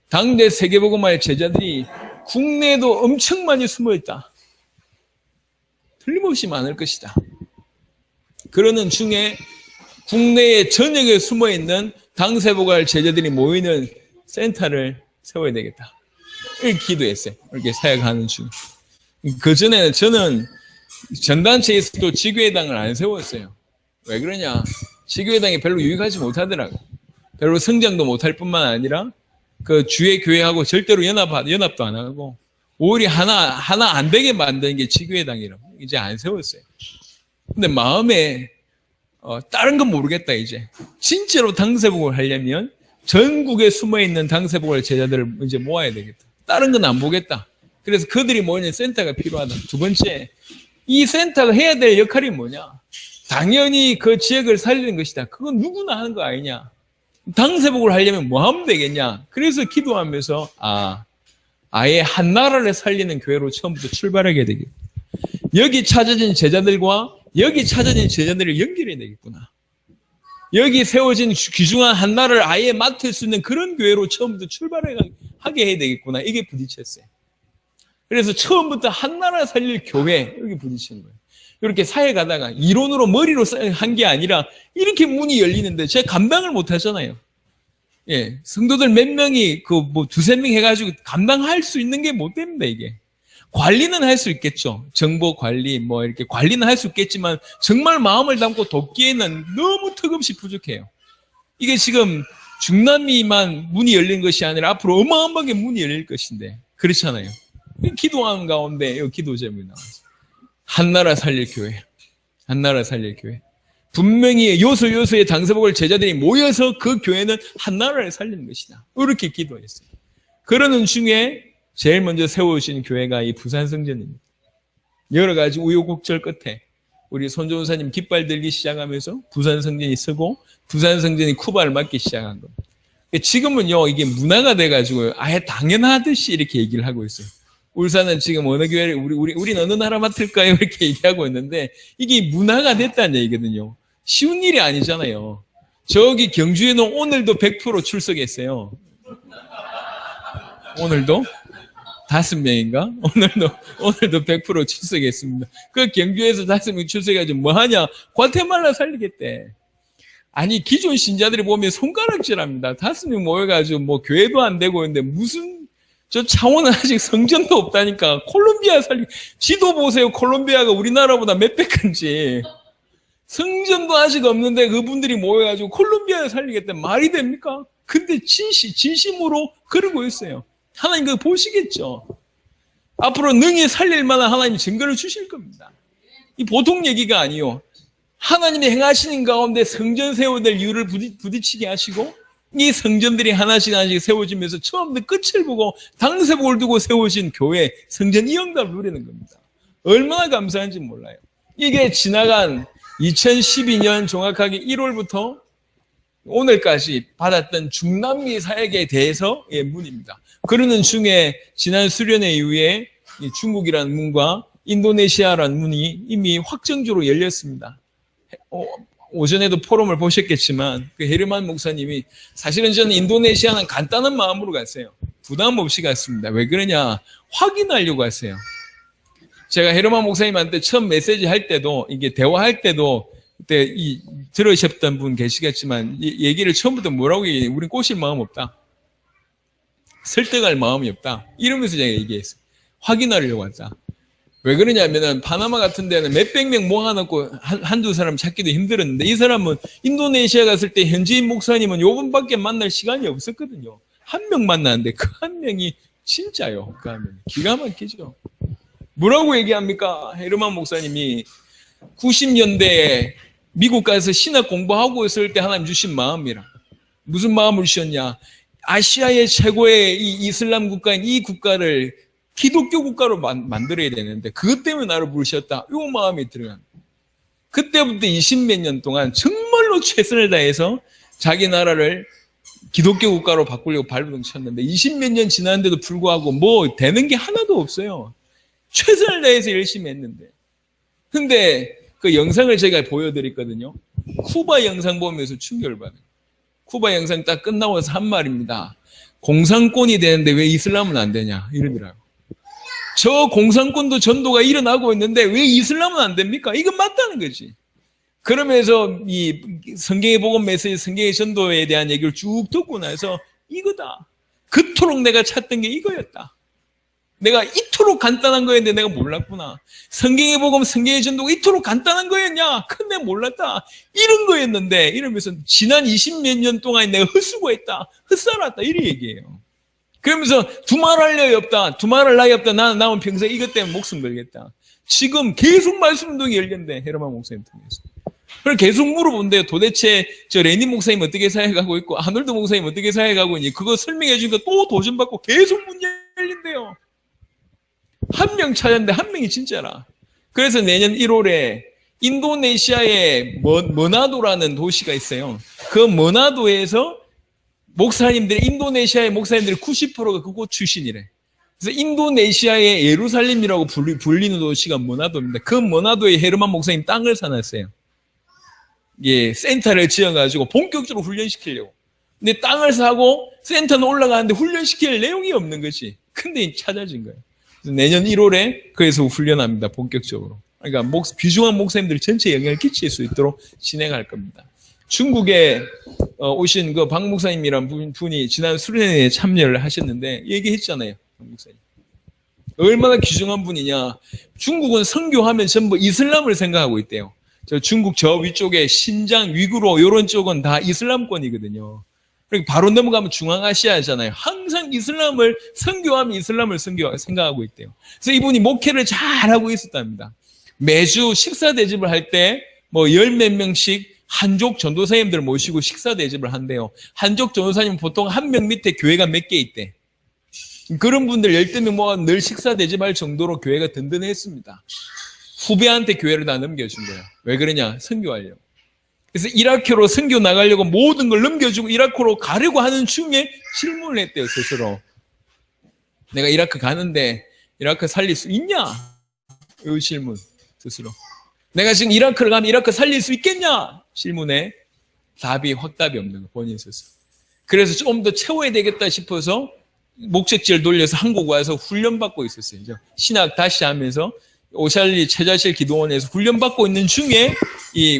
당대 세계복음화의 제자들이 국내에도 엄청 많이 숨어 있다. 틀림없이 많을 것이다. 그러는 중에 국내에 전역에 숨어있는 당세복할 제자들이 모이는 센터를 세워야 되겠다. 이렇게 기도했어요. 이렇게 사역하는 중. 그전에는 저는 전단체에서도 지교회당을 안 세웠어요. 왜 그러냐? 지교회당이 별로 유익하지 못하더라고요. 별로 성장도 못할 뿐만 아니라 그 주의 교회하고 절대로 연합도 안 하고 오히려 하나 안 되게 만드는 게 지교회당이라고 이제 안 세웠어요. 근데 마음에 다른 건 모르겠다 이제. 진짜로 당세복을 하려면 전국에 숨어있는 당세복을 제자들을 이제 모아야 되겠다. 다른 건 안 보겠다. 그래서 그들이 모이는 센터가 필요하다. 두 번째, 이 센터가 해야 될 역할이 뭐냐? 당연히 그 지역을 살리는 것이다. 그건 누구나 하는 거 아니냐? 당세복을 하려면 뭐 하면 되겠냐? 그래서 기도하면서 아예 한 나라를 살리는 교회로 처음부터 출발하게 되겠다. 여기 찾아진 제자들과 여기 찾아진 제자들을 연결해야 되겠구나. 여기 세워진 귀중한 한 나라를 아예 맡을 수 있는 그런 교회로 처음부터 출발하게 해야 되겠구나. 이게 부딪혔어요. 그래서 처음부터 한 나라 살릴 교회 여기 부딪힌 거예요. 이렇게 사회가다가 이론으로 머리로 한 게 아니라 이렇게 문이 열리는데 제가 감당을 못 하잖아요. 예, 성도들 몇 명이 두세 명 해가지고 감당할 수 있는 게 못 됩니다, 이게. 관리는 할 수 있겠죠. 정보 관리, 이렇게 관리는 할 수 있겠지만 정말 마음을 담고 돕기에는 너무 턱없이 부족해요. 이게 지금 중남미만 문이 열린 것이 아니라 앞으로 어마어마하게 문이 열릴 것인데, 그렇잖아요. 기도하는 가운데 이 기도 제목이 나와서 한 나라 살릴 교회, 한 나라 살릴 교회. 분명히 요소요소의 당세복을 제자들이 모여서 그 교회는 한 나라를 살리는 것이다. 이렇게 기도했어요. 그러는 중에 제일 먼저 세워주신 교회가 이 부산성전입니다. 여러 가지 우여곡절 끝에 우리 손조사님 깃발 들기 시작하면서 부산성전이 서고 부산성전이 쿠바를 맡기 시작한 겁니다. 지금은요, 이게 문화가 돼가지고 아예 당연하듯이 이렇게 얘기를 하고 있어요. 울산은 지금 어느 교회를, 우리는 어느 나라 맡을까요? 이렇게 얘기하고 있는데, 이게 문화가 됐다는 얘기거든요. 쉬운 일이 아니잖아요. 저기 경주에는 오늘도 100% 출석했어요. 오늘도? 5명인가? 오늘도 100% 출석했습니다. 그 경주에서 5명 출석해가지고 뭐 하냐? 과테말라 살리겠대. 아니, 기존 신자들이 보면 손가락질 합니다. 5명 모여가지고 교회도 안 되고 있는데 저 창원은 아직 성전도 없다니까. 콜롬비아 지도 보세요. 콜롬비아가 우리나라보다 몇백 건지. 성전도 아직 없는데 그분들이 모여가지고 콜롬비아를 살리겠다. 말이 됩니까? 근데 진심으로 그러고 있어요. 하나님 그거 보시겠죠. 앞으로 능히 살릴 만한 하나님 증거를 주실 겁니다. 이 보통 얘기가 아니요. 하나님이 행하시는 가운데 성전 세워야 될 이유를 부딪히게 하시고 이 성전들이 하나씩 세워지면서 처음부터 끝을 보고 당세복을 두고 세워진 교회 성전 이 영광을 누리는 겁니다. 얼마나 감사한지 몰라요. 이게 지나간 2012년 정확하게 1월부터 오늘까지 받았던 중남미 사역에 대해서의 문입니다. 그러는 중에 지난 수련회 이후에 중국이라는 문과 인도네시아라는 문이 이미 확정적으로 열렸습니다. 오전에도 포럼을 보셨겠지만 그 헤르만 목사님이 사실은 저는 인도네시아는 간단한 마음으로 갔어요. 부담 없이 갔습니다. 왜 그러냐? 확인하려고 갔어요. 제가 헤르만 목사님한테 처음 메시지 할 때도 이게 대화할 때도 그때 들으셨던 분 계시겠지만 얘기를 처음부터 뭐라고 얘기해요? 우린 꼬실 마음 없다. 설득할 마음이 없다. 이러면서 제가 얘기했어요. 확인하려고 왔다. 왜 그러냐면은 파나마 같은 데는 몇백 명 모아놓고 한두 사람 찾기도 힘들었는데 이 사람은 인도네시아 갔을 때 현지인 목사님은 요분밖에 만날 시간이 없었거든요. 한 명 만나는데 그 한 명이 진짜요. 그 한 명이 기가 막히죠. 뭐라고 얘기합니까? 헤르만 목사님이 90년대에 미국 가서 신학 공부하고 있을 때 하나님 주신 마음이라. 무슨 마음을 주셨냐? 아시아의 최고의 이 이슬람 국가인 이 국가를 기독교 국가로 만들어야 되는데 그것 때문에 나를 부르셨다. 이 마음이 들어갑니다. 그때부터 20몇 년 동안 정말로 최선을 다해서 자기 나라를 기독교 국가로 바꾸려고 발버둥 쳤는데 20몇 년 지났는데도 불구하고 뭐 되는 게 하나도 없어요. 최선을 다해서 열심히 했는데. 근데 그 영상을 제가 보여드렸거든요. 쿠바 영상 보면서 충격을 받아요. 쿠바 영상 딱 끝나고 나서 한 말입니다. 공산권이 되는데 왜 이슬람은 안 되냐 이러더라고요. 저 공산권도 전도가 일어나고 있는데 왜 이슬람은 안 됩니까? 이건 맞다는 거지. 그러면서 이 성경의 복음 메시지, 성경의 전도에 대한 얘기를 쭉 듣고 나서 이거다. 그토록 내가 찾던 게 이거였다. 내가 이토록 간단한 거였는데 내가 몰랐구나. 성경의 복음, 성경의 전도가 이토록 간단한 거였냐? 근데 몰랐다. 이런 거였는데 이러면서 지난 20몇 년 동안 내가 헛수고했다. 헛살았다. 이런 얘기예요. 그러면서 두말할 나위 없다. 두말할 나위 없다. 나는 평생 이것 때문에 목숨 걸겠다. 지금 계속 말씀 운동이 열렸는데 헤르만 목사님 통해서. 그걸 계속 물어본대요. 도대체 저 레닌 목사님 어떻게 사역하고 있고 아놀드 목사님 어떻게 사역하고 있니? 그거 설명해 주니까 또 도전받고 계속 문 열린대요. 한 명 찾았는데 한 명이 진짜라. 그래서 내년 1월에 인도네시아의 머나도라는 도시가 있어요. 그 머나도에서 목사님들이, 인도네시아의 목사님들이 90%가 그곳 출신이래. 그래서 인도네시아의 예루살렘이라고 불리는 도시가 머나도입니다. 그 머나도에 헤르만 목사님 땅을 사놨어요. 예, 센터를 지어가지고 본격적으로 훈련시키려고. 근데 땅을 사고 센터는 올라가는데 훈련시킬 내용이 없는 거지. 근데 찾아진 거예요. 그래서 내년 1월에 그래서 훈련합니다. 본격적으로. 그러니까 귀중한 목사님들 전체에 영향을 끼칠 수 있도록 진행할 겁니다. 중국에 오신 그 박 목사님이란 분이 지난 수련회에 참여를 하셨는데 얘기했잖아요. 박 목사님. 얼마나 귀중한 분이냐. 중국은 선교하면 전부 이슬람을 생각하고 있대요. 저 중국 저 위쪽에 신장, 위구르 이런 쪽은 다 이슬람권이거든요. 그러니까 바로 넘어가면 중앙아시아잖아요. 항상 이슬람을 선교하면 이슬람을 생각하고 있대요. 그래서 이분이 목회를 잘하고 있었답니다. 매주 식사 대접을 할 때 뭐 열 몇 명씩 한족 전도사님들 모시고 식사 대접을 한대요. 한족 전도사님 보통 한 명 밑에 교회가 몇 개 있대. 그런 분들 10명 모아 늘 식사 대접할 정도로 교회가 든든했습니다. 후배한테 교회를 다 넘겨준 거예요. 왜 그러냐? 선교하려고. 그래서 이라크로 선교 나가려고 모든 걸 넘겨주고 이라크로 가려고 하는 중에 질문을 했대요, 스스로. 내가 이라크 가는데 이라크 살릴 수 있냐? 이 질문, 스스로. 내가 지금 이라크를 가면 이라크 살릴 수 있겠냐? 질문에 확답이 없는 거, 본인 스스로. 그래서 좀 더 채워야 되겠다 싶어서 목적지를 돌려서 한국 와서 훈련받고 있었어요. 신학 다시 하면서 오샬리 최자실 기도원에서 훈련받고 있는 중에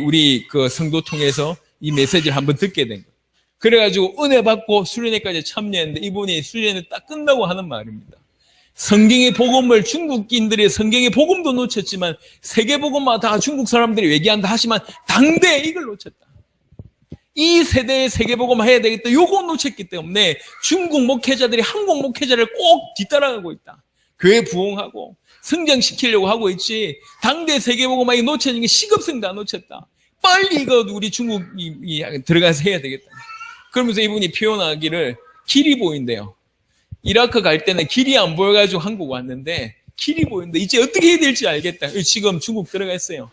우리 그 성도 통해서 이 메시지를 한번 듣게 된 거예요. 그래가지고 은혜 받고 수련회까지 참여했는데 이분이 수련회 딱 끝나고 하는 말입니다. 성경의 복음을 중국인들이 성경의 복음도 놓쳤지만 세계 복음만 다 중국 사람들이 얘기한다 하지만 당대 이걸 놓쳤다. 이 세대의 세계 복음 해야 되겠다. 요거 놓쳤기 때문에 중국 목회자들이 한국 목회자를 꼭 뒤따라가고 있다. 교회 부흥하고 성장시키려고 하고 있지. 당대 세계복음화에 놓쳐진 게 시급성 다 놓쳤다. 빨리 이거 우리 중국이 들어가서 해야 되겠다. 그러면서 이분이 표현하기를 길이 보인대요. 이라크 갈 때는 길이 안 보여가지고 한국 왔는데 길이 보이는데 이제 어떻게 해야 될지 알겠다. 지금 중국 들어갔어요.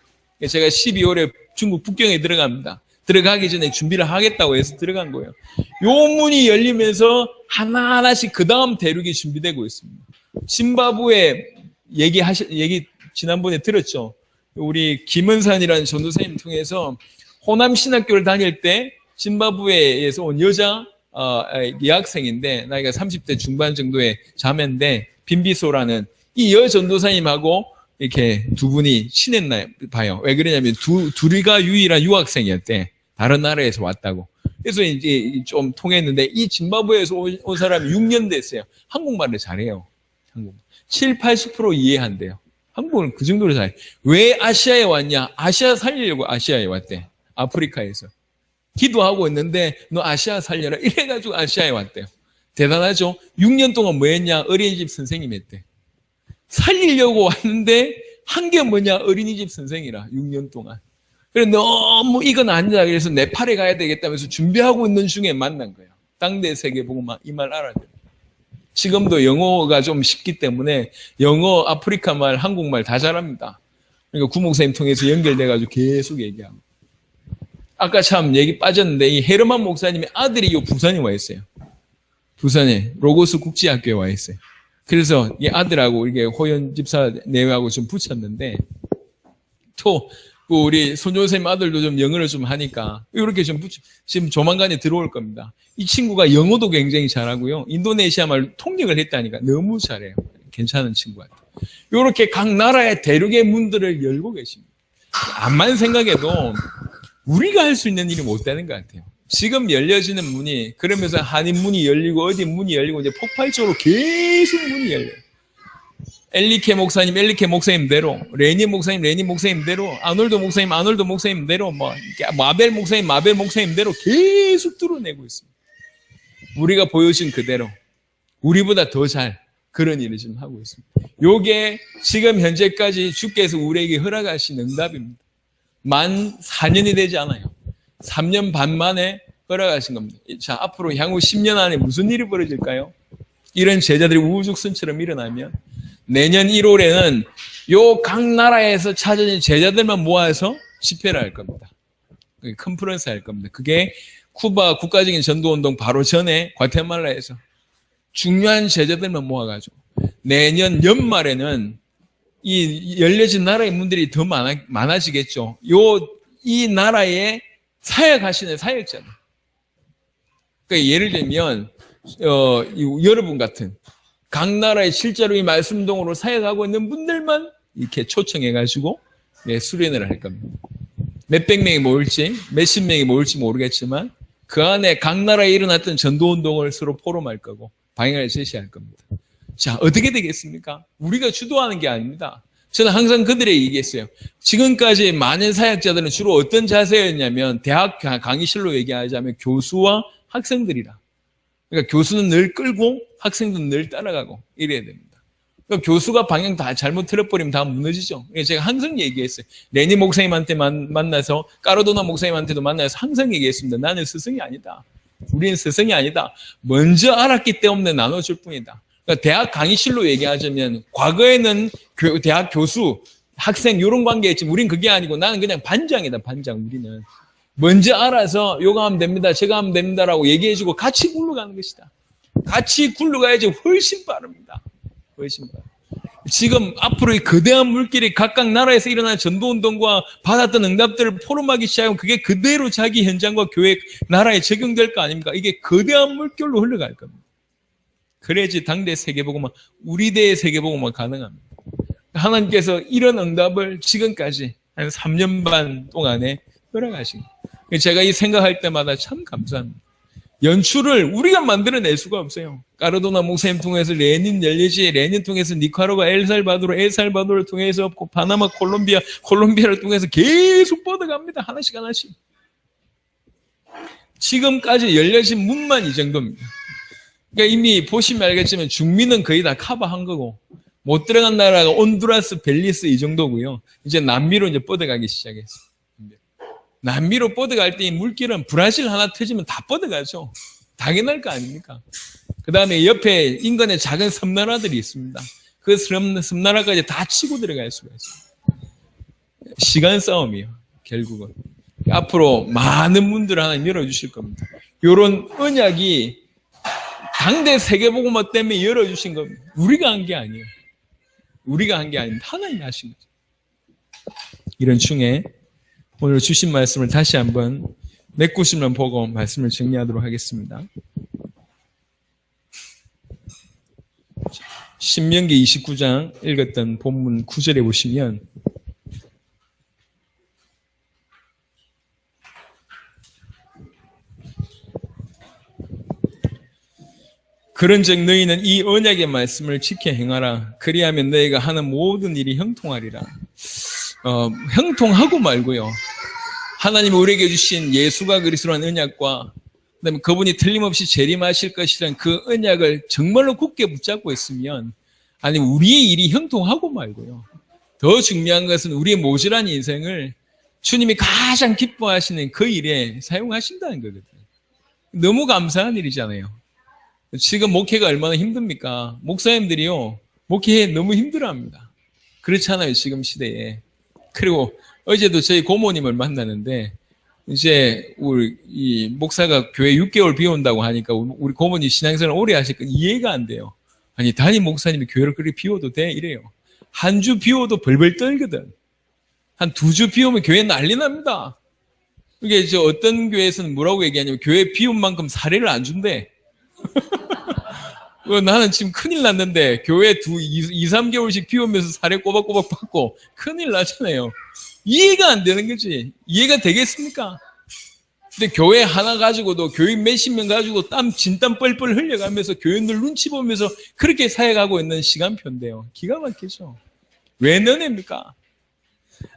제가 12월에 중국 북경에 들어갑니다. 들어가기 전에 준비를 하겠다고 해서 들어간 거예요. 요 문이 열리면서 하나하나씩 그 다음 대륙이 준비되고 있습니다. 짐바브웨 얘기 지난번에 들었죠. 우리 김은산이라는 전도사님 통해서 호남 신학교를 다닐 때 짐바브웨에서 온 여자 여학생인데 나이가 30대 중반 정도의 자매인데 빈비소라는 이 여전도사님하고 이렇게 두 분이 친했나 봐요. 왜 그러냐면 둘이가 유일한 유학생이었대. 다른 나라에서 왔다고. 그래서 이제 좀 통했는데 이 짐바브웨에서 온 사람이 6년 됐어요. 한국말을 잘해요. 한국말. 70~80% 이해한대요. 한국은 그 정도로 잘해. 왜 아시아에 왔냐? 아시아 살리려고 아시아에 왔대. 아프리카에서. 기도하고 있는데 너 아시아 살려라. 이래가지고 아시아에 왔대요. 대단하죠? 6년 동안 뭐 했냐? 어린이집 선생님 했대. 살리려고 왔는데 한 게 뭐냐? 어린이집 선생이라. 6년 동안. 그래 너무 이건 아니다. 그래서 네팔에 가야 되겠다면서 준비하고 있는 중에 만난 거예요. 당대 세계 보고 막 이 말 알아들어요. 지금도 영어가 좀 쉽기 때문에 영어, 아프리카 말, 한국말 다 잘합니다. 그러니까 구목사님 통해서 연결돼가지고 계속 얘기하고. 아까 참 얘기 빠졌는데 이 헤르만 목사님의 아들이 요 부산에 와 있어요. 부산에 로고스 국제학교에 와 있어요. 그래서 이 아들하고 이게 호연 집사 내외하고 좀 붙였는데 또 우리 손조선생님 아들도 좀 영어를 좀 하니까 이렇게 좀 지금 조만간에 들어올 겁니다. 이 친구가 영어도 굉장히 잘하고요. 인도네시아 말 통역을 했다니까 너무 잘해요. 괜찮은 친구 같아요. 이렇게 각 나라의 대륙의 문들을 열고 계십니다. 암만 생각해도 우리가 할 수 있는 일이 못 되는 것 같아요. 지금 열려지는 문이, 그러면서 한인 문이 열리고 어디 문이 열리고 이제 폭발적으로 계속 문이 열려요. 엘리케 목사님대로, 레니 목사님대로, 아놀드 목사님대로, 마벨 목사님대로 계속 뚫어내고 있습니다. 우리가 보여준 그대로, 우리보다 더 잘 그런 일을 지금 하고 있습니다. 요게 지금 현재까지 주께서 우리에게 허락하신 응답입니다. 만 4년이 되지 않아요. 3년 반 만에 허락하신 겁니다. 자, 앞으로 향후 10년 안에 무슨 일이 벌어질까요? 이런 제자들이 우후죽순처럼 일어나면 내년 1월에는 요 각 나라에서 찾아진 제자들만 모아서 집회를 할 겁니다. 컨퍼런스 할 겁니다. 그게 쿠바 국가적인 전도운동 바로 전에 과테말라에서 중요한 제자들만 모아가지고 내년 연말에는 이 열려진 나라의 문들이 더 많아지겠죠. 이 나라에 사역하시는 사역자들. 그러니까 예를 들면 여러분 같은 각 나라에 실제로 이 말씀동으로 사역하고 있는 분들만 이렇게 초청해가지고 수련을 할 겁니다. 몇백 명이 모일지 몇십 명이 모일지 모르겠지만 그 안에 각 나라에 일어났던 전도운동을 서로 포럼할 거고 방향을 제시할 겁니다. 자, 어떻게 되겠습니까? 우리가 주도하는 게 아닙니다. 저는 항상 그들에게 얘기했어요. 지금까지 많은 사역자들은 주로 어떤 자세였냐면 대학 강의실로 얘기하자면 교수와 학생들이라. 그러니까 교수는 늘 끌고 학생들은 늘 따라가고 이래야 됩니다. 그러니까 교수가 방향 다 잘못 틀어버리면 다 무너지죠. 제가 항상 얘기했어요. 레니 목사님한테 만나서 까르도나 목사님한테도 만나서 항상 얘기했습니다. 나는 스승이 아니다. 우리는 스승이 아니다. 먼저 알았기 때문에 나눠줄 뿐이다. 그러니까 대학 강의실로 얘기하자면 과거에는 대학 교수, 학생 이런 관계였지만 우린 그게 아니고 나는 그냥 반장이다. 반장 우리는. 먼저 알아서 요거 하면 됩니다. 저거 하면 됩니다라고 얘기해주고 같이 굴러가는 것이다. 같이 굴러가야지 훨씬 빠릅니다. 훨씬 빠릅니다. 지금 앞으로 이 거대한 물길이 각각 나라에서 일어난 전도운동과 받았던 응답들을 포럼하기 시작하면 그게 그대로 자기 현장과 교회, 나라에 적용될 거 아닙니까? 이게 거대한 물결로 흘러갈 겁니다. 그래야지 당대 세계복음화, 우리 대의 세계복음화 가능합니다. 하나님께서 이런 응답을 지금까지 한 3년 반 동안에 허락하신 거예요. 제가 이 생각할 때마다 참 감사합니다. 연출을 우리가 만들어낼 수가 없어요. 까르도나 목사님 통해서 레닌 열리지, 레닌 통해서 니카라과 엘살바도르를 통해서 파나마, 콜롬비아를 통해서 계속 뻗어갑니다. 하나씩 하나씩. 지금까지 열려진 문만 이 정도입니다. 그러니까 이미 보시면 알겠지만 중미는 거의 다 커버한 거고 못 들어간 나라가 온두라스, 벨리스 이 정도고요. 이제 남미로 이제 뻗어가기 시작했어요. 남미로 뻗어갈 때 이 물길은 브라질 하나 터지면 다 뻗어가죠. 당연할 거 아닙니까? 그 다음에 옆에 인근에 작은 섬나라들이 있습니다. 그 섬나라까지 다 치고 들어갈 수가 있어요. 시간 싸움이에요. 결국은. 앞으로 많은 문들을 하나님 열어주실 겁니다. 이런 언약이 당대 세계복음화 때문에 열어주신 겁니다. 우리가 한 게 아니에요. 우리가 한 게 아닙니다. 하나님이 하신 거죠. 이런 중에 오늘 주신 말씀을 다시 한번 몇 구절만 보고 말씀을 정리하도록 하겠습니다. 신명기 29장 읽었던 본문 9절에 보시면 그런즉 너희는 이 언약의 말씀을 지켜 행하라. 그리하면 너희가 하는 모든 일이 형통하리라. 형통하고 말고요. 하나님이 우리에게 주신 예수가 그리스도라는 언약과 그다음에 그분이 틀림없이 재림하실 것이라는 그 언약을 정말로 굳게 붙잡고 있으면 아니 우리의 일이 형통하고 말고요. 더 중요한 것은 우리의 모질한 인생을 주님이 가장 기뻐하시는 그 일에 사용하신다는 거거든요. 너무 감사한 일이잖아요. 지금 목회가 얼마나 힘듭니까? 목사님들이요. 목회에 너무 힘들어합니다. 그렇잖아요. 지금 시대에. 그리고 어제도 저희 고모님을 만나는데 이제 우리 이 목사가 교회 6개월 비운다고 하니까 우리 고모님 신앙생활 오래 하시니까 이해가 안 돼요. 아니 담임 목사님이 교회를 그렇게 비워도 돼? 이래요. 한 주 비워도 벌벌 떨거든. 한 2주 비우면 교회 난리 납니다. 이게 이제 어떤 교회에서는 뭐라고 얘기하냐면 교회 비운 만큼 사례를 안 준대. 나는 지금 큰일 났는데 교회 2-3개월씩 비 오면서 사례 꼬박꼬박 받고 큰일 나잖아요. 이해가 안 되는 거지. 이해가 되겠습니까? 근데 교회 하나 가지고도 교인 몇십 명 가지고 진땀 뻘뻘 흘려가면서 교인들 눈치 보면서 그렇게 사역하고 있는 시간표인데요. 기가 막히죠. 왜 너네입니까?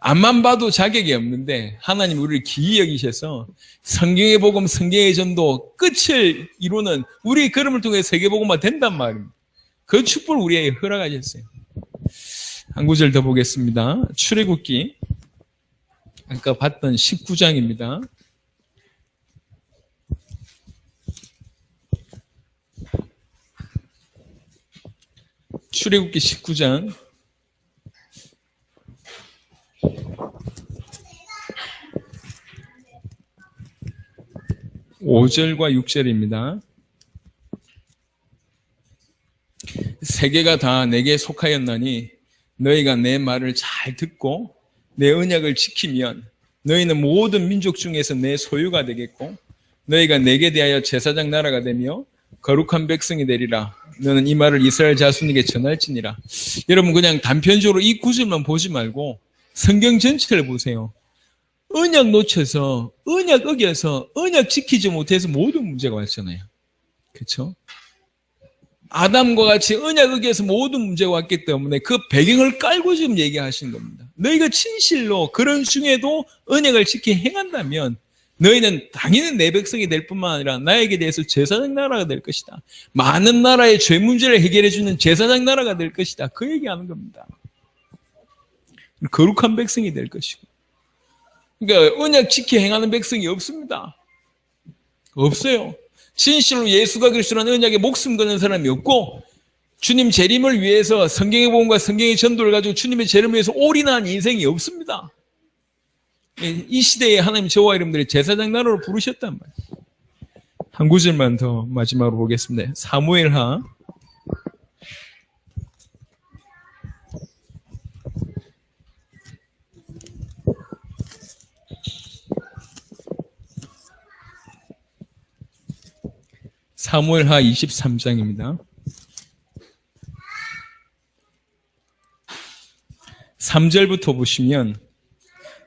앞만 봐도 자격이 없는데 하나님 우리를 기이 여기셔서 성경의 복음, 성경의 전도 끝을 이루는 우리의 걸음을 통해 세계복음화 된단 말입니다. 그 축복을 우리에게 허락하셨어요. 한 구절 더 보겠습니다. 출애굽기 아까 봤던 19장입니다. 출애굽기 19장 5절과 6절입니다. 세계가 다 내게 속하였나니 너희가 내 말을 잘 듣고 내 언약을 지키면 너희는 모든 민족 중에서 내 소유가 되겠고 너희가 내게 대하여 제사장 나라가 되며 거룩한 백성이 되리라. 너는 이 말을 이스라엘 자손에게 전할지니라. 여러분 그냥 단편적으로 이 구절만 보지 말고 성경 전체를 보세요. 언약 놓쳐서 언약 어겨서 언약 지키지 못해서 모든 문제가 왔잖아요. 그렇죠? 아담과 같이 언약 어겨서 모든 문제가 왔기 때문에 그 배경을 깔고 지금 얘기하시는 겁니다. 너희가 진실로 그런 중에도 언약을 지키 행한다면 너희는 당연히 내 백성이 될 뿐만 아니라 나에게 대해서 제사장 나라가 될 것이다. 많은 나라의 죄 문제를 해결해 주는 제사장 나라가 될 것이다. 그 얘기하는 겁니다. 거룩한 백성이 될 것이고. 그러니까 언약 지키 행하는 백성이 없습니다. 없어요. 진실로 예수가 그리스도라는 언약에 목숨 거는 사람이 없고 주님 재림을 위해서 성경의 복음과 성경의 전도를 가지고 주님의 재림을 위해서 올인한 인생이 없습니다. 이 시대에 하나님 저와 여러분들이 제사장 나라로 부르셨단 말이에요. 한 구절만 더 마지막으로 보겠습니다. 사무엘하 23장입니다. 3절부터 보시면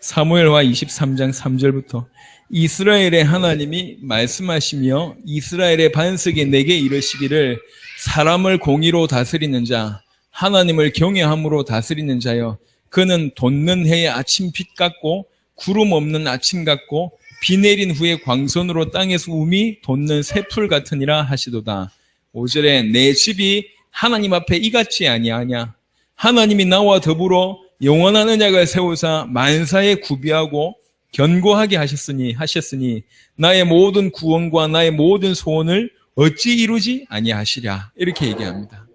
사무엘하 23장 3절부터 이스라엘의 하나님이 말씀하시며 이스라엘의 반석이 내게 이르시기를 사람을 공의로 다스리는 자 하나님을 경외함으로 다스리는 자여 그는 돋는 해의 아침빛 같고 구름 없는 아침 같고 비 내린 후에 광선으로 땅에서 움이 돋는 새풀 같으니라 하시도다. 5절에 내 집이 하나님 앞에 이같이 아니하냐. 하나님이 나와 더불어 영원한 언약을 세우사 만사에 구비하고 견고하게 하셨으니 나의 모든 구원과 나의 모든 소원을 어찌 이루지 아니하시랴. 이렇게 얘기합니다.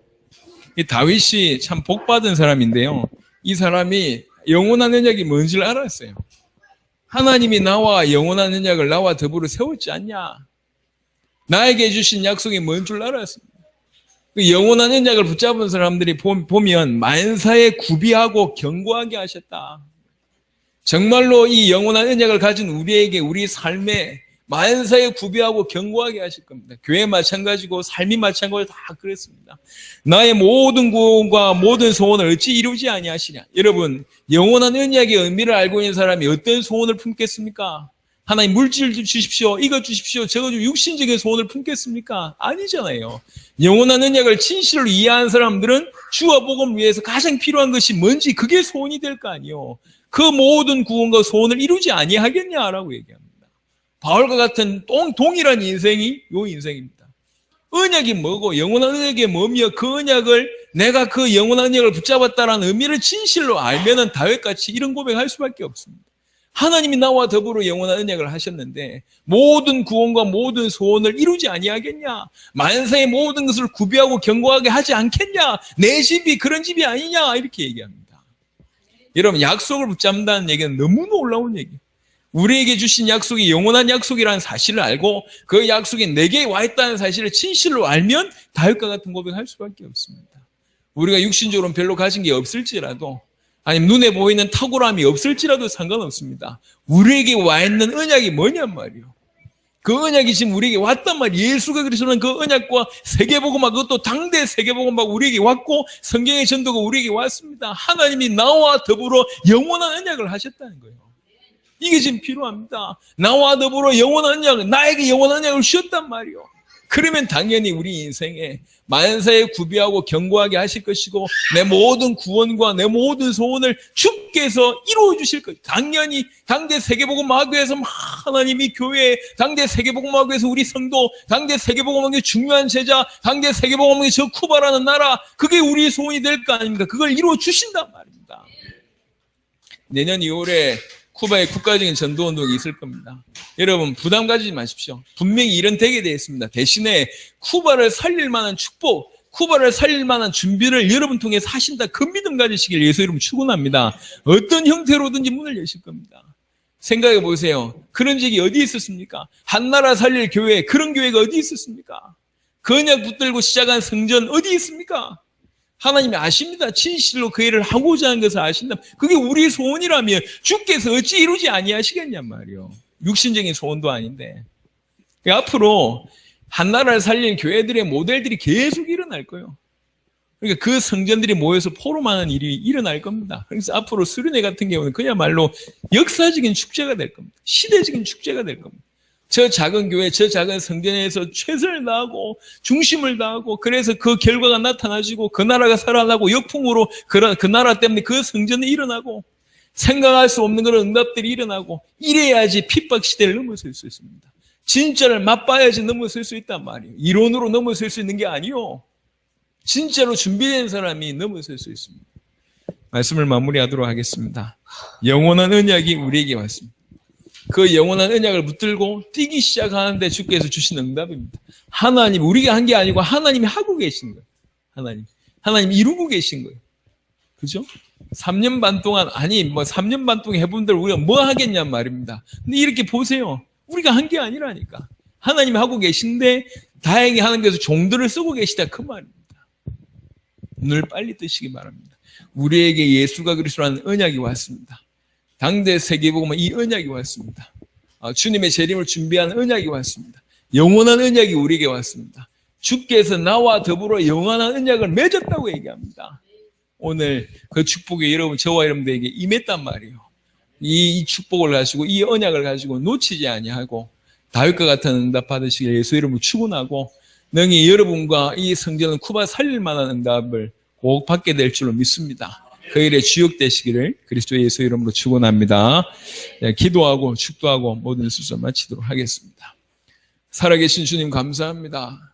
이 다윗이 참 복받은 사람인데요. 이 사람이 영원한 언약이 뭔지를 알았어요. 하나님이 나와 영원한 언약을 나와 더불어 세웠지 않냐. 나에게 주신 약속이 뭔 줄 알았습니다. 그 영원한 언약을 붙잡은 사람들이 보면 만사에 구비하고 견고하게 하셨다. 정말로 이 영원한 언약을 가진 우리에게 우리 삶에 만사에 구비하고 견고하게 하실 겁니다. 교회 마찬가지고 삶이 마찬가지고 다 그랬습니다. 나의 모든 구원과 모든 소원을 어찌 이루지 아니하시냐. 여러분 영원한 언약의 의미를 알고 있는 사람이 어떤 소원을 품겠습니까? 하나님 물질 주십시오. 이것 주십시오. 저것 주십시오. 육신적인 소원을 품겠습니까? 아니잖아요. 영원한 언약을 진실로 이해한 사람들은 주와 복음을 위해서 가장 필요한 것이 뭔지 그게 소원이 될 거 아니에요. 그 모든 구원과 소원을 이루지 아니하겠냐라고 얘기합니다. 바울과 같은 동일한 인생이 요 인생입니다. 언약이 뭐고 영원한 언약이 뭐며 그 언약을 내가 그 영원한 언약을 붙잡았다라는 의미를 진실로 알면은 다윗같이 이런 고백할 수밖에 없습니다. 하나님이 나와 더불어 영원한 언약을 하셨는데 모든 구원과 모든 소원을 이루지 아니하겠냐? 만사의 모든 것을 구비하고 견고하게 하지 않겠냐? 내 집이 그런 집이 아니냐? 이렇게 얘기합니다. 여러분 약속을 붙잡는다는 얘기는 너무 놀라운 얘기예요. 우리에게 주신 약속이 영원한 약속이라는 사실을 알고 그 약속이 내게 와 있다는 사실을 진실로 알면 다윗과 같은 고백을 할 수밖에 없습니다. 우리가 육신적으로는 별로 가진 게 없을지라도 아니면 눈에 보이는 탁월함이 없을지라도 상관없습니다. 우리에게 와 있는 언약이 뭐냔 말이에요. 그 언약이 지금 우리에게 왔단 말이에요. 예수가 그리스도는 그 언약과 세계복음화, 그것도 당대 세계복음화 우리에게 왔고 성경의 전도가 우리에게 왔습니다. 하나님이 나와 더불어 영원한 언약을 하셨다는 거예요. 이게 지금 필요합니다. 나와 더불어 영원한 언약, 나에게 영원한 언약을 주셨단 말이에요. 그러면 당연히 우리 인생에 만사에 구비하고 견고하게 하실 것이고 내 모든 구원과 내 모든 소원을 주께서 이루어 주실 거예요. 당연히 당대 세계복음화교회에서 하나님이 교회, 당대 세계복음화교회에서 우리 성도, 당대 세계복음화교회 중요한 제자, 당대 세계복음화교회 저 쿠바라는 나라, 그게 우리의 소원이 될 거 아닙니까? 그걸 이루어 주신단 말입니다. 내년 2월에 쿠바의 국가적인 전도운동이 있을 겁니다. 여러분 부담 가지지 마십시오. 분명히 일은 되게 되어 있습니다. 대신에 쿠바를 살릴 만한 축복, 쿠바를 살릴 만한 준비를 여러분 통해서 하신다. 그 믿음 가지시길 예수 이름 축원합니다. 어떤 형태로든지 문을 여실 겁니다. 생각해 보세요. 그런 적이 어디 있었습니까? 한 나라 살릴 교회, 그런 교회가 어디 있었습니까? 그 언약 붙들고 시작한 성전 어디 있습니까? 하나님이 아십니다. 진실로 그 일을 하고자 하는 것을 아신다. 그게 우리의 소원이라면 주께서 어찌 이루지 아니하시겠냔 말이요. 육신적인 소원도 아닌데. 앞으로 한 나라를 살릴 교회들의 모델들이 계속 일어날 거예요. 그러니까 그 성전들이 모여서 포럼하는 일이 일어날 겁니다. 그래서 앞으로 수련회 같은 경우는 그야말로 역사적인 축제가 될 겁니다. 시대적인 축제가 될 겁니다. 저 작은 교회, 저 작은 성전에서 최선을 다하고 중심을 다하고 그래서 그 결과가 나타나지고 그 나라가 살아나고 역풍으로 그 나라 때문에 그 성전이 일어나고 생각할 수 없는 그런 응답들이 일어나고 이래야지 핍박 시대를 넘어설 수 있습니다. 진짜를 맛봐야지 넘어설 수 있단 말이에요. 이론으로 넘어설 수 있는 게 아니요. 진짜로 준비된 사람이 넘어설 수 있습니다. 말씀을 마무리하도록 하겠습니다. 영원한 언약이 우리에게 왔습니다. 그 영원한 언약을 붙들고 뛰기 시작하는데 주께서 주신 응답입니다. 하나님, 우리가 한 게 아니고 하나님이 하고 계신 거예요. 하나님 이루고 계신 거예요. 그죠? 3년 반 동안, 3년 반 동안 해본들 우리가 뭐 하겠냔 말입니다. 근데 이렇게 보세요. 우리가 한 게 아니라니까. 하나님이 하고 계신데 다행히 하는 것을 종들을 쓰고 계시다. 그 말입니다. 눈을 빨리 뜨시기 바랍니다. 우리에게 예수가 그리스도라는 언약이 왔습니다. 당대 세계복음은 이 언약이 왔습니다. 주님의 재림을 준비한 언약이 왔습니다. 영원한 언약이 우리에게 왔습니다. 주께서 나와 더불어 영원한 언약을 맺었다고 얘기합니다. 오늘 그 축복이 저와 여러분들에게 임했단 말이에요. 이 축복을 가지고 이 언약을 가지고 놓치지 아니하고 다윗과 같은 응답 받으시길 예수 이름으로 축원하고 능히 여러분과 이 성전은 쿠바 살릴 만한 응답을 꼭 받게 될 줄로 믿습니다. 그 일에 주역되시기를 그리스도 예수 이름으로 축원합니다. 기도하고 축도하고 모든 순서 마치도록 하겠습니다. 살아계신 주님 감사합니다.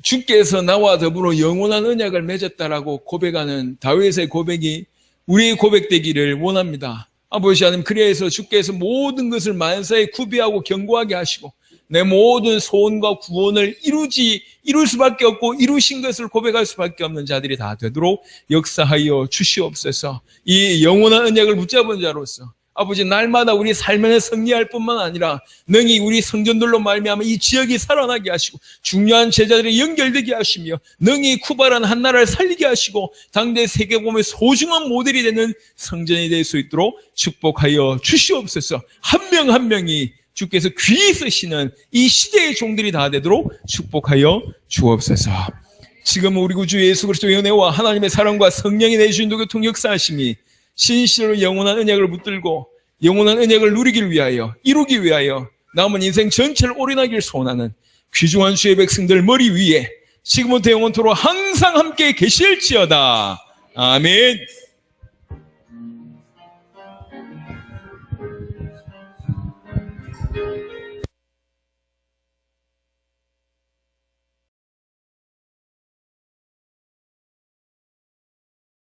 주께서 나와 더불어 영원한 언약을 맺었다라고 고백하는 다윗의 고백이 우리의 고백되기를 원합니다. 아버지 하나님, 그래서 주께서 모든 것을 만사에 구비하고 견고하게 하시고 내 모든 소원과 구원을 이룰 수밖에 없고 이루신 것을 고백할 수밖에 없는 자들이 다 되도록 역사하여 주시옵소서. 이 영원한 언약을 붙잡은 자로서 아버지 날마다 우리 삶에 승리할 뿐만 아니라 능히 우리 성전들로 말미암아 이 지역이 살아나게 하시고 중요한 제자들이 연결되게 하시며 능히 쿠바라는 한 나라를 살리게 하시고 당대 세계복음의 소중한 모델이 되는 성전이 될 수 있도록 축복하여 주시옵소서. 한 명 한 명이 주께서 귀히 쓰시는 이 시대의 종들이 다 되도록 축복하여 주옵소서. 지금 우리 구주 예수 그리스도의 은혜와 하나님의 사랑과 성령이 내주신 교통 역사하심이 진실로 영원한 언약을 붙들고 영원한 언약을 누리기 위하여 이루기 위하여 남은 인생 전체를 올인하기를 소원하는 귀중한 주의 백성들 머리 위에 지금부터 영원토록 항상 함께 계실지어다. 아멘.